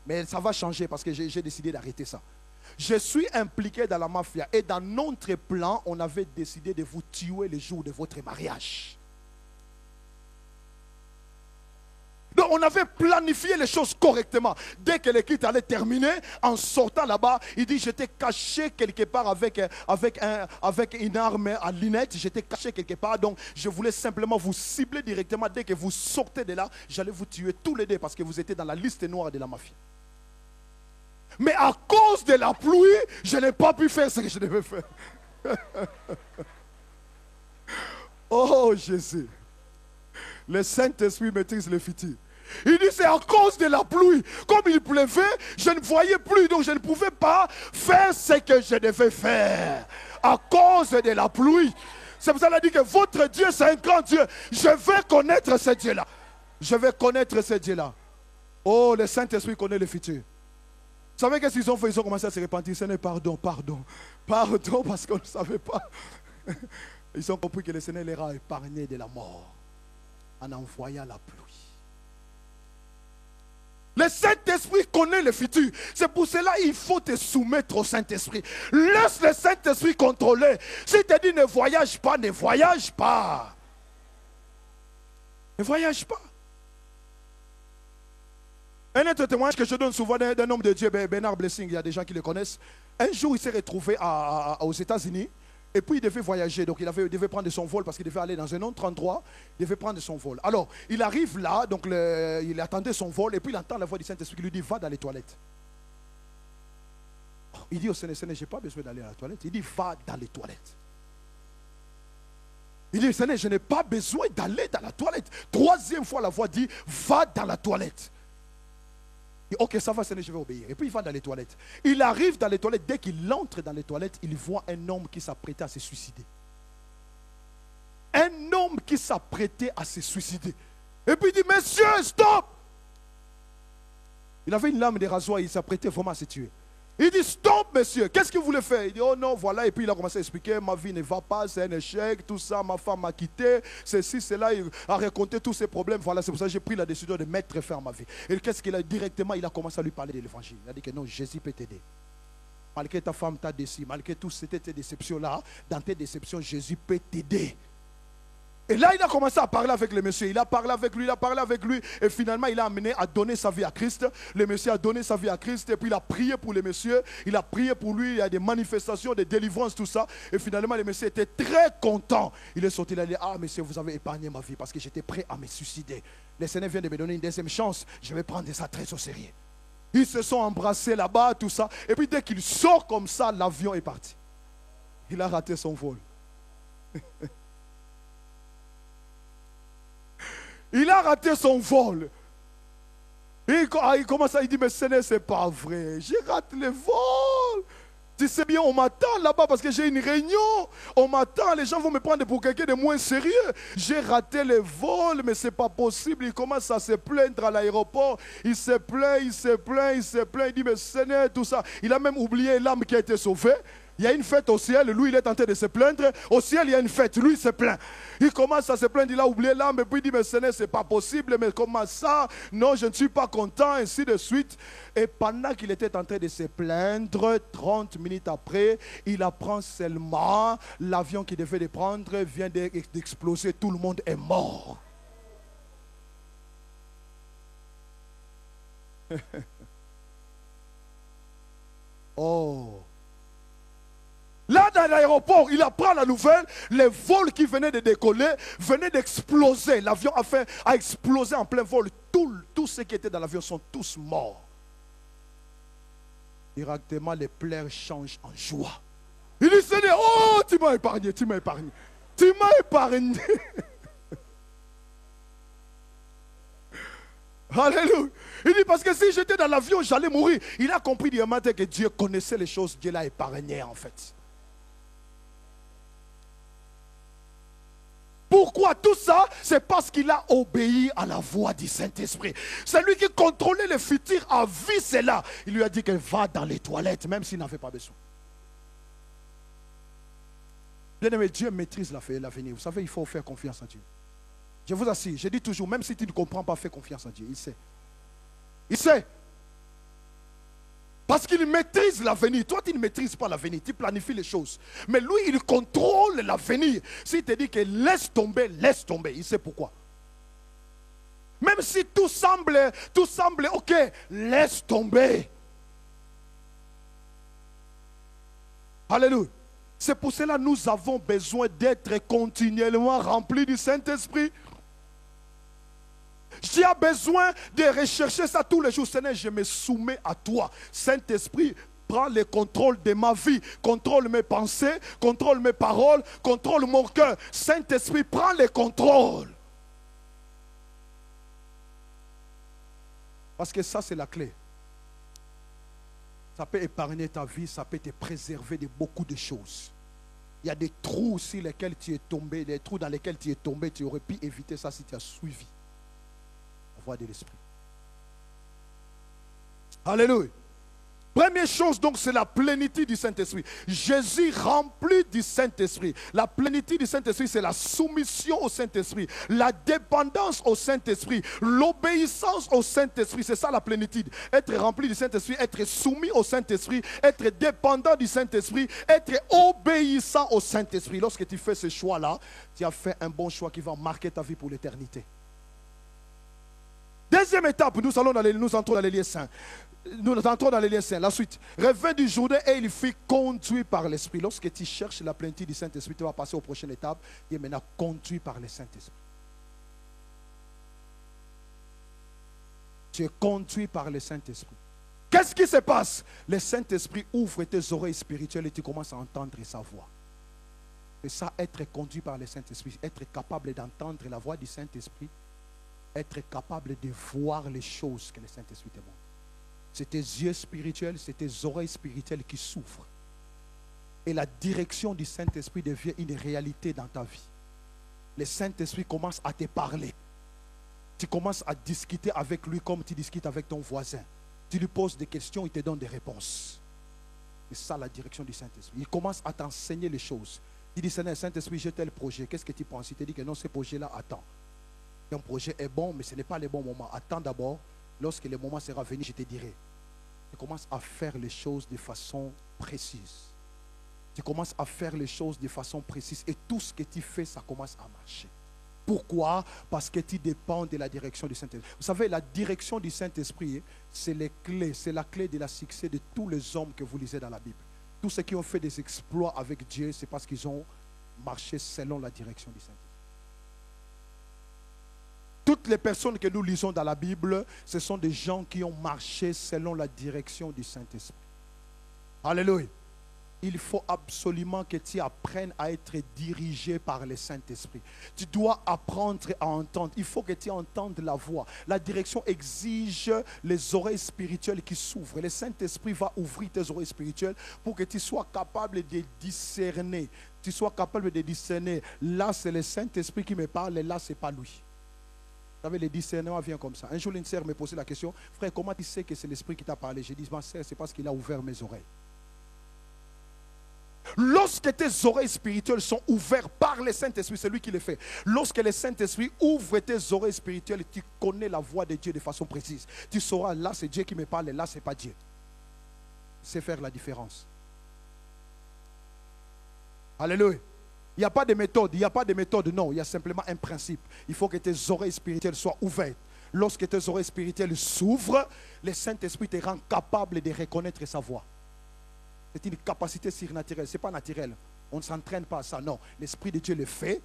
Mais ça va changer parce que j'ai décidé d'arrêter ça. Je suis impliqué dans la mafia et dans notre plan, on avait décidé de vous tuer le jour de votre mariage. Donc on avait planifié les choses correctement. Dès que l'équipe allait terminer, en sortant là-bas, il dit, j'étais caché quelque part avec une arme à lunettes. J'étais caché quelque part, donc je voulais simplement vous cibler directement. Dès que vous sortez de là, j'allais vous tuer tous les deux parce que vous étiez dans la liste noire de la mafia. Mais à cause de la pluie, je n'ai pas pu faire ce que je devais faire. Oh Jésus. Le Saint-Esprit maîtrise le futur. Il dit c'est à cause de la pluie. Comme il pleuvait, je ne voyais plus. Donc je ne pouvais pas faire ce que je devais faire. À cause de la pluie. C'est pour ça qu'il a dit que votre Dieu c'est un grand Dieu. Je vais connaître ce Dieu-là. Je vais connaître ce Dieu-là. Oh, le Saint-Esprit connaît le futur. Vous savez qu'est-ce qu'ils ont fait? Ils ont commencé à se repentir. Seigneur, pardon, pardon. Pardon parce qu'on ne savait pas. Ils ont compris que le Seigneur les a épargnés de la mort en envoyant la pluie. Le Saint-Esprit connaît le futur. C'est pour cela qu'il faut te soumettre au Saint-Esprit. Laisse le Saint-Esprit contrôler. S'il te dit ne voyage pas, ne voyage pas. Ne voyage pas. Un autre témoignage que je donne souvent d'un homme de Dieu, Bernard Blessing, il y a des gens qui le connaissent. Un jour, il s'est retrouvé aux États-Unis. Et puis il devait voyager, donc il devait prendre son vol parce qu'il devait aller dans un autre endroit, il devait prendre son vol. Alors, il arrive là, donc il attendait son vol, et puis il entend la voix du Saint-Esprit qui lui dit, va dans les toilettes. Il dit au Seigneur, Seigneur, je n'ai pas besoin d'aller à la toilette. Il dit, va dans les toilettes. Il dit, Seigneur, je n'ai pas besoin d'aller dans la toilette. Troisième fois, la voix dit, va dans la toilette. Il dit, ok, ça va, Seigneur, je vais obéir. Et puis il va dans les toilettes. Il arrive dans les toilettes. Dès qu'il entre dans les toilettes, il voit un homme qui s'apprêtait à se suicider. Un homme qui s'apprêtait à se suicider. Et puis il dit, monsieur, stop! Il avait une lame de rasoir, il s'apprêtait vraiment à se tuer. Il dit, stop, monsieur, qu'est-ce que vous voulez faire? Il dit, oh non, voilà. Et puis il a commencé à expliquer, ma vie ne va pas, c'est un échec, tout ça, ma femme m'a quitté, ceci, cela. Il a raconté tous ses problèmes. Voilà, c'est pour ça que j'ai pris la décision de mettre fin à ma vie. Et qu'est-ce qu'il a directement? Il a commencé à lui parler de l'évangile. Il a dit que non, Jésus peut t'aider. Malgré ta femme t'a déçu, malgré toutes ces déceptions-là, dans tes déceptions, Jésus peut t'aider. Et là, il a commencé à parler avec le monsieur. Il a parlé avec lui. Et finalement, il a amené à donner sa vie à Christ. Le monsieur a donné sa vie à Christ. Et puis, il a prié pour le monsieur. Il a prié pour lui. Il y a des manifestations, des délivrances, tout ça. Et finalement, le monsieur était très content. Il est sorti. Il a dit, ah, monsieur, vous avez épargné ma vie parce que j'étais prêt à me suicider. Le Seigneur vient de me donner une deuxième chance. Je vais prendre ça très au sérieux. Ils se sont embrassés là-bas, tout ça. Et puis, dès qu'il sort comme ça, l'avion est parti. Il a raté son vol. Il a raté son vol. Il commence à dire, mais Seigneur, c'est pas vrai. J'ai raté le vol. Tu sais bien, on m'attend là-bas parce que j'ai une réunion. On m'attend, les gens vont me prendre pour quelqu'un de moins sérieux. J'ai raté le vol, mais c'est pas possible. Il commence à se plaindre à l'aéroport. Il se plaint. Il dit, mais Seigneur, tout ça. Il a même oublié l'âme qui a été sauvée. Il y a une fête au ciel, lui il est en train de se plaindre. Au ciel il y a une fête, lui il se plaint. Il commence à se plaindre, il a oublié l'âme et puis il dit, mais Seigneur c'est pas possible, mais comment ça? Non, je ne suis pas content, ainsi de suite. Et pendant qu'il était en train de se plaindre, 30 minutes après, il apprend seulement l'avion qu'il devait le prendre vient d'exploser, tout le monde est mort. Oh! Là, dans l'aéroport, il apprend la nouvelle. Les vols qui venaient de décoller venaient d'exploser. L'avion a explosé en plein vol. Tous ceux qui étaient dans l'avion sont tous morts. Directement, les pleurs changent en joie. Il dit, Seigneur, oh, tu m'as épargné. Alléluia. Il dit, parce que si j'étais dans l'avion, j'allais mourir. Il a compris directement que Dieu connaissait les choses. Dieu l'a épargné en fait. Pourquoi tout ça? C'est parce qu'il a obéi à la voix du Saint-Esprit. C'est lui qui contrôlait le futur à vie, c'est là. Il lui a dit qu'elle va dans les toilettes, même s'il n'avait pas besoin. Bien-aimé, Dieu maîtrise l'avenir. Vous savez, il faut faire confiance en Dieu. Je vous assure, je dis toujours, même si tu ne comprends pas, fais confiance en Dieu. Il sait. Il sait. Parce qu'il maîtrise l'avenir. Toi, tu ne maîtrises pas l'avenir. Tu planifies les choses. Mais lui, il contrôle l'avenir. S'il te dit que laisse tomber, il sait pourquoi. Même si tout semble ok, laisse tomber. Alléluia. C'est pour cela que nous avons besoin d'être continuellement remplis du Saint-Esprit. J'ai besoin de rechercher ça tous les jours. Seigneur, je me soumets à toi. Saint-Esprit, prends le contrôle de ma vie. Contrôle mes pensées, contrôle mes paroles, contrôle mon cœur. Saint-Esprit, prends le contrôle. Parce que ça, c'est la clé. Ça peut épargner ta vie, ça peut te préserver de beaucoup de choses. Il y a des trous aussi lesquels tu es tombé, des trous dans lesquels tu es tombé. Tu aurais pu éviter ça si tu as suivi la voie de l'Esprit. Alléluia. Première chose donc, c'est la plénitude du Saint-Esprit. Jésus rempli du Saint-Esprit. La plénitude du Saint-Esprit, c'est la soumission au Saint-Esprit, la dépendance au Saint-Esprit, l'obéissance au Saint-Esprit. C'est ça la plénitude. Être rempli du Saint-Esprit, être soumis au Saint-Esprit, être dépendant du Saint-Esprit, être obéissant au Saint-Esprit. Lorsque tu fais ce choix-là, tu as fait un bon choix qui va marquer ta vie pour l'éternité. Deuxième étape, nous entrons dans les lieux saints. Nous entrons dans les liens saints. La suite. Revint du Jourdain et il fut conduit par l'Esprit. Lorsque tu cherches la plénitude du Saint-Esprit, tu vas passer aux prochaines étapes. Il est maintenant conduit par le Saint-Esprit. Tu es conduit par le Saint-Esprit. Qu'est-ce qui se passe? Le Saint-Esprit ouvre tes oreilles spirituelles et tu commences à entendre sa voix. C'est ça, être conduit par le Saint-Esprit. Être capable d'entendre la voix du Saint-Esprit. Être capable de voir les choses que le Saint-Esprit te montre. C'est tes yeux spirituels, c'est tes oreilles spirituelles qui s'ouvrent. Et la direction du Saint-Esprit devient une réalité dans ta vie. Le Saint-Esprit commence à te parler. Tu commences à discuter avec lui comme tu discutes avec ton voisin. Tu lui poses des questions, il te donne des réponses. C'est ça la direction du Saint-Esprit. Il commence à t'enseigner les choses. Il dit, Seigneur, Saint-Esprit, j'ai tel projet. Qu'est-ce que tu penses? Il te dit que non, ce projet-là, attends. Ton projet est bon, mais ce n'est pas le bon moment. Attends d'abord. Lorsque le moment sera venu, je te dirai. Tu commences à faire les choses de façon précise. Tu commences à faire les choses de façon précise. Et tout ce que tu fais, ça commence à marcher. Pourquoi? Parce que tu dépends de la direction du Saint-Esprit. Vous savez, la direction du Saint-Esprit, c'est les clés. C'est la clé de la succès de tous les hommes que vous lisez dans la Bible. Tous ceux qui ont fait des exploits avec Dieu, c'est parce qu'ils ont marché selon la direction du Saint-Esprit. Toutes les personnes que nous lisons dans la Bible, ce sont des gens qui ont marché selon la direction du Saint-Esprit. Alléluia. Il faut absolument que tu apprennes à être dirigé par le Saint-Esprit. Tu dois apprendre à entendre. Il faut que tu entendes la voix. La direction exige les oreilles spirituelles qui s'ouvrent. Le Saint-Esprit va ouvrir tes oreilles spirituelles pour que tu sois capable de discerner. Tu sois capable de discerner. Là, c'est le Saint-Esprit qui me parle et là, ce n'est pas lui. Vous savez, le discernement vient comme ça. Un jour, une sœur me posait la question, frère, comment tu sais que c'est l'Esprit qui t'a parlé? J'ai dit, ma sœur, c'est parce qu'il a ouvert mes oreilles. Lorsque tes oreilles spirituelles sont ouvertes par le Saint-Esprit, c'est lui qui le fait. Lorsque le Saint-Esprit ouvre tes oreilles spirituelles, tu connais la voix de Dieu de façon précise. Tu sauras, là c'est Dieu qui me parle et là c'est pas Dieu. C'est faire la différence. Alléluia. Il n'y a pas de méthode, non, il y a simplement un principe. Il faut que tes oreilles spirituelles soient ouvertes. Lorsque tes oreilles spirituelles s'ouvrent, le Saint-Esprit te rend capable de reconnaître sa voix. C'est une capacité surnaturelle, ce n'est pas naturel. On ne s'entraîne pas à ça, non. L'Esprit de Dieu le fait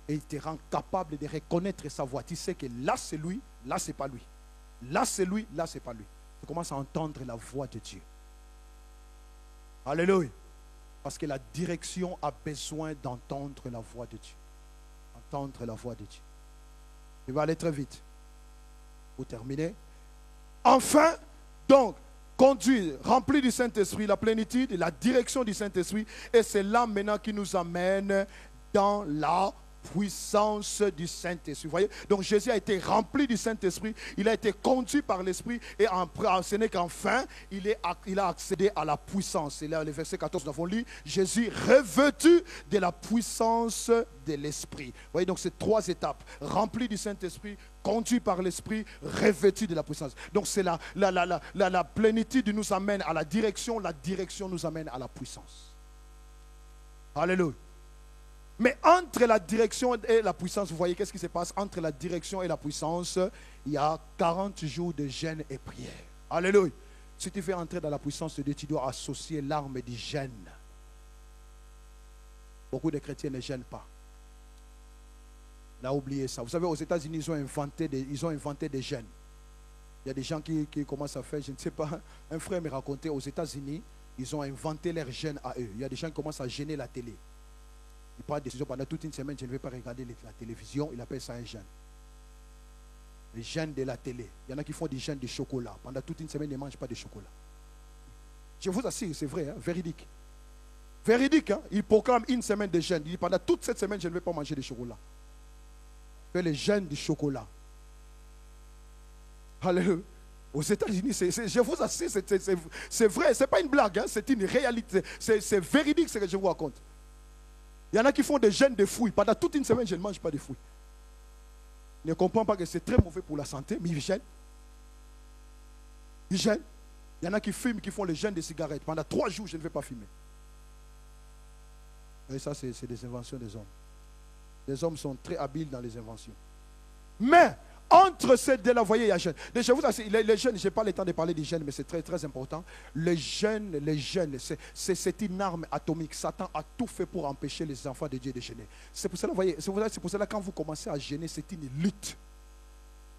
et il te rend capable de reconnaître sa voix. Tu sais que là c'est lui, là c'est pas lui. Là c'est lui, là c'est pas lui. Tu commences à entendre la voix de Dieu. Alléluia. Parce que la direction a besoin d'entendre la voix de Dieu. Entendre la voix de Dieu. Je vais aller très vite. Pour terminer. Enfin, donc, conduire, rempli du Saint-Esprit, la plénitude, la direction du Saint-Esprit. Et c'est là maintenant qui nous amène dans la puissance du Saint-Esprit. Vous voyez? Donc Jésus a été rempli du Saint-Esprit, il a été conduit par l'Esprit et ce n'est qu'enfin il a accédé à la puissance. Et là, le verset 14, nous avons lu, Jésus revêtu de la puissance de l'Esprit. Vous voyez, donc c'est trois étapes. Rempli du Saint-Esprit, conduit par l'Esprit, revêtu de la puissance. Donc c'est la plénitude nous amène à la direction nous amène à la puissance. Alléluia. Mais entre la direction et la puissance, vous voyez qu'est-ce qui se passe? Entre la direction et la puissance, il y a 40 jours de jeûne et prière. Alléluia. Si tu veux entrer dans la puissance de Dieu, tu dois associer l'arme du jeûne. Beaucoup de chrétiens ne jeûnent pas. On a oublié ça. Vous savez, aux États-Unis, ils ont inventé des gènes. Il y a des gens qui commencent à faire, je ne sais pas, un frère me racontait, aux États-Unis, ils ont inventé leurs gènes à eux. Il y a des gens qui commencent à gêner la télé. Ils prennent des décisions pendant toute une semaine, je ne vais pas regarder la télévision, il appelle ça un gène. Les gènes de la télé. Il y en a qui font des gènes de chocolat. Pendant toute une semaine, ils ne mangent pas de chocolat. Je vous assure, c'est vrai, hein, véridique. Véridique, hein, ils proclament une semaine de gène. Il dit pendant toute cette semaine, je ne vais pas manger de chocolat. Fait les gènes du chocolat. Alléluia. Aux États-Unis, je vous assure, c'est vrai, ce n'est pas une blague, hein, c'est une réalité. C'est véridique ce que je vous raconte. Il y en a qui font des gènes de fruits. Pendant toute une semaine, je ne mange pas de fruits. Ils ne comprennent pas que c'est très mauvais pour la santé, mais ils gênent. Ils gênent. Il y en a qui fument, qui font les gènes de cigarettes. Pendant 3 jours, je ne vais pas fumer. Et ça, c'est des inventions des hommes. Les hommes sont très habiles dans les inventions. Mais, entre ces deux-là, vous voyez, il y a jeunes. Je vous assure, les jeunes, je n'ai pas le temps de parler des jeunes, mais c'est très, très important. Les jeunes, c'est une arme atomique. Satan a tout fait pour empêcher les enfants de Dieu de gêner. C'est pour cela, vous voyez, c'est pour cela quand vous commencez à gêner, c'est une lutte.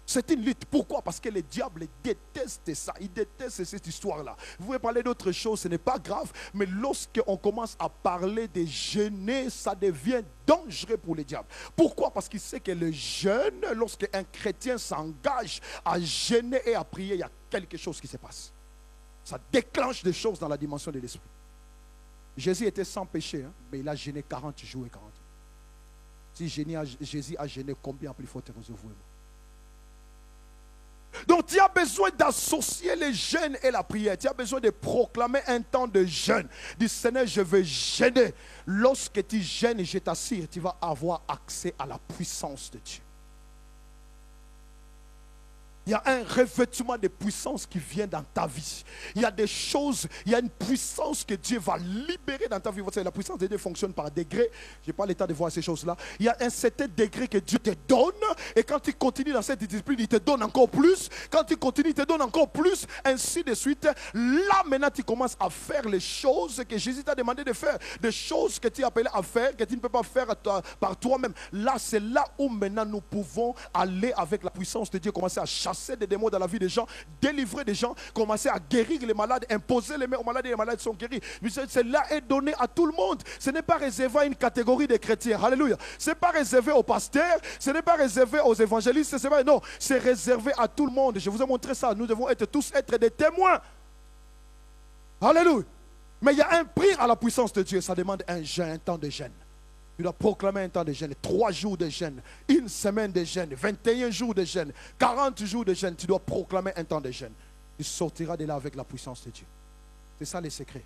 C'est une lutte. Pourquoi? Parce que le diable déteste ça. Il déteste cette histoire-là. Vous pouvez parler d'autre chose, ce n'est pas grave. Mais lorsqu'on commence à parler de gêner, ça devient dangereux pour le diable. Pourquoi? Parce qu'il sait que le jeûne, lorsqu'un chrétien s'engage à gêner et à prier, il y a quelque chose qui se passe. Ça déclenche des choses dans la dimension de l'esprit. Jésus était sans péché, hein, mais il a gêné 40 jours et 40 jours. Si Jésus a gêné, combien plus faut vous? Donc tu as besoin d'associer les jeûnes et la prière. Tu as besoin de proclamer un temps de jeûne. Dis Seigneur, je veux jeûner. Lorsque tu jeûnes, je t'assure, tu vas avoir accès à la puissance de Dieu. Il y a un revêtement de puissance qui vient dans ta vie. Il y a des choses, il y a une puissance que Dieu va libérer dans ta vie. Vous savez, la puissance de Dieu fonctionne par degrés. Je n'ai pas le temps de voir ces choses-là. Il y a un certain degré que Dieu te donne. Et quand tu continues dans cette discipline, il te donne encore plus. Quand tu continues, il te donne encore plus. Ainsi de suite. Là, maintenant, tu commences à faire les choses que Jésus t'a demandé de faire. Des choses que tu appelais à faire, que tu ne peux pas faire par toi-même. Là, c'est là où maintenant nous pouvons aller avec la puissance de Dieu, commencer à chasser des démons dans la vie des gens, délivrer des gens, commencer à guérir les malades, imposer les mains aux malades et les malades sont guéris. Cela est donné à tout le monde. Ce n'est pas réservé à une catégorie de chrétiens. Alléluia. Ce n'est pas réservé aux pasteurs, ce n'est pas réservé aux évangélistes, non, c'est réservé à tout le monde. Je vous ai montré ça. Nous devons tous être des témoins. Alléluia. Mais il y a un prix à la puissance de Dieu. Ça demande un jeûne, un temps de jeûne. Tu dois proclamer un temps de jeûne, 3 jours de jeûne, 1 semaine de jeûne, 21 jours de jeûne, 40 jours de jeûne. Tu dois proclamer un temps de jeûne. Tu sortiras de là avec la puissance de Dieu. C'est ça les secrets.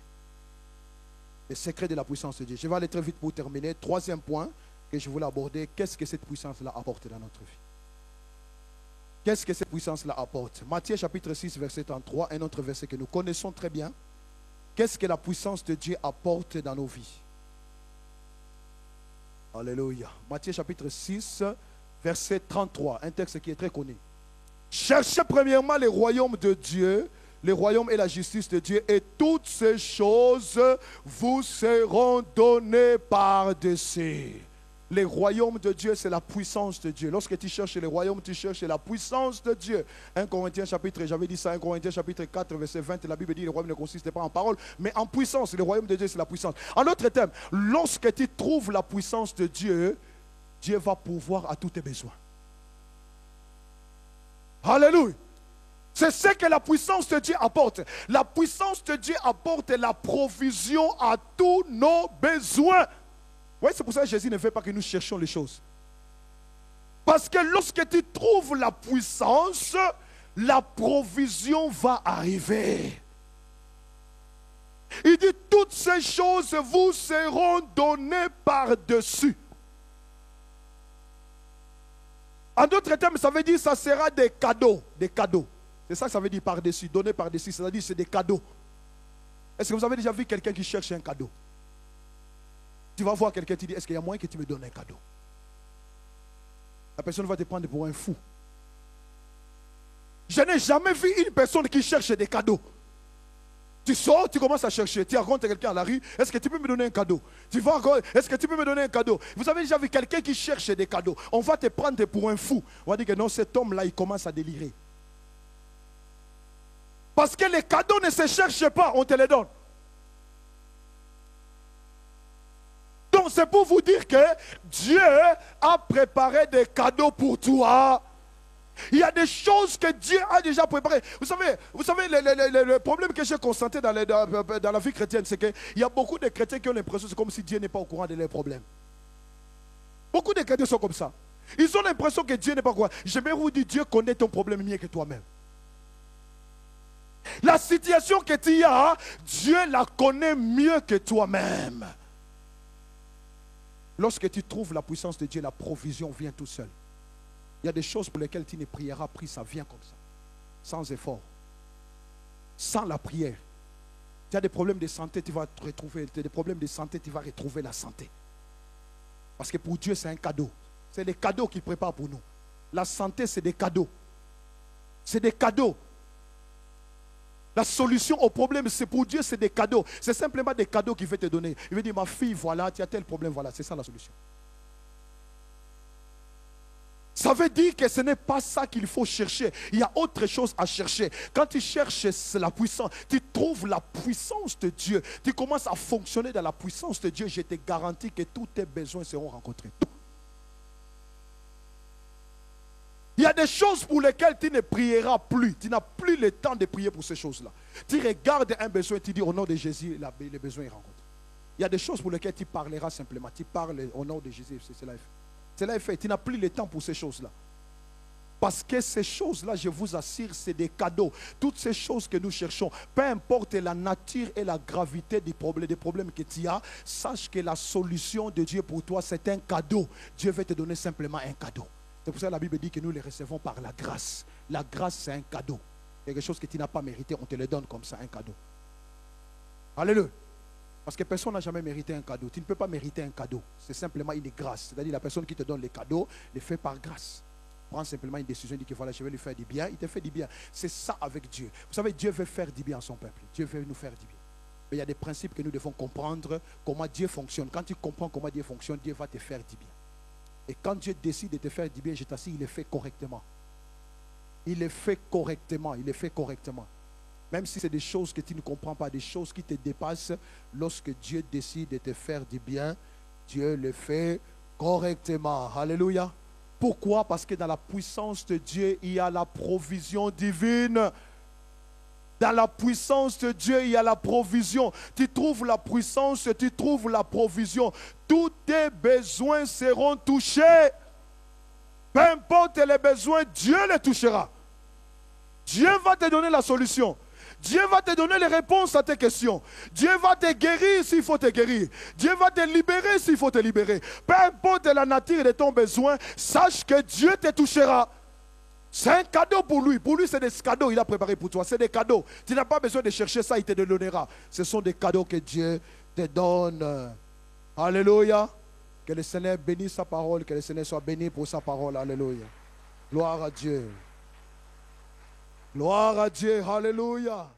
Les secrets de la puissance de Dieu. Je vais aller très vite pour terminer. 3e point que je voulais aborder. Qu'est-ce que cette puissance-là apporte dans notre vie? Qu'est-ce que cette puissance-là apporte? Matthieu chapitre 6, verset 33, un autre verset que nous connaissons très bien. Qu'est-ce que la puissance de Dieu apporte dans nos vies? Alléluia. Matthieu chapitre 6, verset 33. Un texte qui est très connu. Cherchez premièrement le royaume de Dieu, le royaume et la justice de Dieu, et toutes ces choses vous seront données par-dessus. Le royaume de Dieu, c'est la puissance de Dieu. Lorsque tu cherches le royaume, tu cherches la puissance de Dieu. 1 Corinthiens chapitre, j'avais dit ça, 1 Corinthiens chapitre 4, verset 20, la Bible dit le royaume ne consiste pas en parole, mais en puissance. Le royaume de Dieu, c'est la puissance. En d'autres termes, lorsque tu trouves la puissance de Dieu, Dieu va pourvoir à tous tes besoins. Alléluia. C'est ce que la puissance de Dieu apporte. La puissance de Dieu apporte la provision à tous nos besoins. Oui, c'est pour ça que Jésus ne veut pas que nous cherchions les choses. Parce que lorsque tu trouves la puissance, la provision va arriver. Il dit, toutes ces choses vous seront données par-dessus. En d'autres termes, ça veut dire que ça sera des cadeaux. Des cadeaux. C'est ça que ça veut dire par-dessus. Donner par-dessus, c'est-à-dire que c'est des cadeaux. Est-ce que vous avez déjà vu quelqu'un qui cherche un cadeau? Tu vas voir quelqu'un, tu dis, est-ce qu'il y a moyen que tu me donnes un cadeau? La personne va te prendre pour un fou. Je n'ai jamais vu une personne qui cherche des cadeaux. Tu sors, tu commences à chercher. Tu rencontres quelqu'un à la rue. Est-ce que tu peux me donner un cadeau? Tu vas encore. Est-ce que tu peux me donner un cadeau? Vous avez déjà vu quelqu'un qui cherche des cadeaux. On va te prendre pour un fou. On va dire que non, cet homme-là, il commence à délirer. Parce que les cadeaux ne se cherchent pas, on te les donne. Donc c'est pour vous dire que Dieu a préparé des cadeaux pour toi. Il y a des choses que Dieu a déjà préparées. Vous savez le problème que j'ai constaté dans la vie chrétienne, c'est qu'il y a beaucoup de chrétiens qui ont l'impression que c'est comme si Dieu n'est pas au courant de leurs problèmes. Beaucoup de chrétiens sont comme ça. Ils ont l'impression que Dieu n'est pas au courant. J'aimerais vous dire, Dieu connaît ton problème mieux que toi-même. La situation que tu as, Dieu la connaît mieux que toi-même. Lorsque tu trouves la puissance de Dieu, la provision vient tout seul. Il y a des choses pour lesquelles tu ne prieras plus, ça vient comme ça. Sans effort. Sans la prière. Tu as des problèmes de santé, tu vas retrouver. Tu as des problèmes de santé, tu vas retrouver la santé. Parce que pour Dieu, c'est un cadeau. C'est des cadeaux qu'il prépare pour nous. La santé, c'est des cadeaux. C'est des cadeaux. La solution au problème, c'est pour Dieu, c'est des cadeaux. C'est simplement des cadeaux qu'il veut te donner. Il veut dire, ma fille, voilà, tu as tel problème, voilà. C'est ça la solution. Ça veut dire que ce n'est pas ça qu'il faut chercher. Il y a autre chose à chercher. Quand tu cherches la puissance, tu trouves la puissance de Dieu. Tu commences à fonctionner dans la puissance de Dieu. Je te garantis que tous tes besoins seront rencontrés. Il y a des choses pour lesquelles tu ne prieras plus. Tu n'as plus le temps de prier pour ces choses-là. Tu regardes un besoin et tu dis au nom de Jésus, le besoin est rencontré. Il y a des choses pour lesquelles tu parleras simplement. Tu parles au nom de Jésus, c'est cela est fait. Cela est fait. Tu n'as plus le temps pour ces choses-là. Parce que ces choses-là, je vous assure, c'est des cadeaux. Toutes ces choses que nous cherchons, peu importe la nature et la gravité des problèmes que tu as, sache que la solution de Dieu pour toi, c'est un cadeau. Dieu veut te donner simplement un cadeau. C'est pour ça que la Bible dit que nous les recevons par la grâce. La grâce, c'est un cadeau. Quelque chose que tu n'as pas mérité, on te le donne comme ça, un cadeau. Alléluia. Parce que personne n'a jamais mérité un cadeau. Tu ne peux pas mériter un cadeau. C'est simplement une grâce. C'est-à-dire la personne qui te donne les cadeaux, les fait par grâce. Prends simplement une décision, dit que voilà, je vais lui faire du bien. Il te fait du bien. C'est ça avec Dieu. Vous savez, Dieu veut faire du bien à son peuple. Dieu veut nous faire du bien. Mais il y a des principes que nous devons comprendre, comment Dieu fonctionne. Quand tu comprends comment Dieu fonctionne, Dieu va te faire du bien. Et quand Dieu décide de te faire du bien, je t'assure, il le fait correctement. Il le fait correctement. Il le fait correctement. Même si c'est des choses que tu ne comprends pas, des choses qui te dépassent, lorsque Dieu décide de te faire du bien, Dieu le fait correctement. Alléluia. Pourquoi? Parce que dans la puissance de Dieu, il y a la provision divine. Dans la puissance de Dieu, il y a la provision. Tu trouves la puissance, tu trouves la provision. Tous tes besoins seront touchés. Peu importe les besoins, Dieu les touchera. Dieu va te donner la solution. Dieu va te donner les réponses à tes questions. Dieu va te guérir s'il faut te guérir. Dieu va te libérer s'il faut te libérer. Peu importe la nature de ton besoin, sache que Dieu te touchera. C'est un cadeau pour lui. Pour lui, c'est des cadeaux qu'il a préparés pour toi. C'est des cadeaux. Tu n'as pas besoin de chercher ça, il te le donnera. Ce sont des cadeaux que Dieu te donne. Alléluia. Que le Seigneur bénisse sa parole. Que le Seigneur soit béni pour sa parole. Alléluia. Gloire à Dieu. Gloire à Dieu. Alléluia.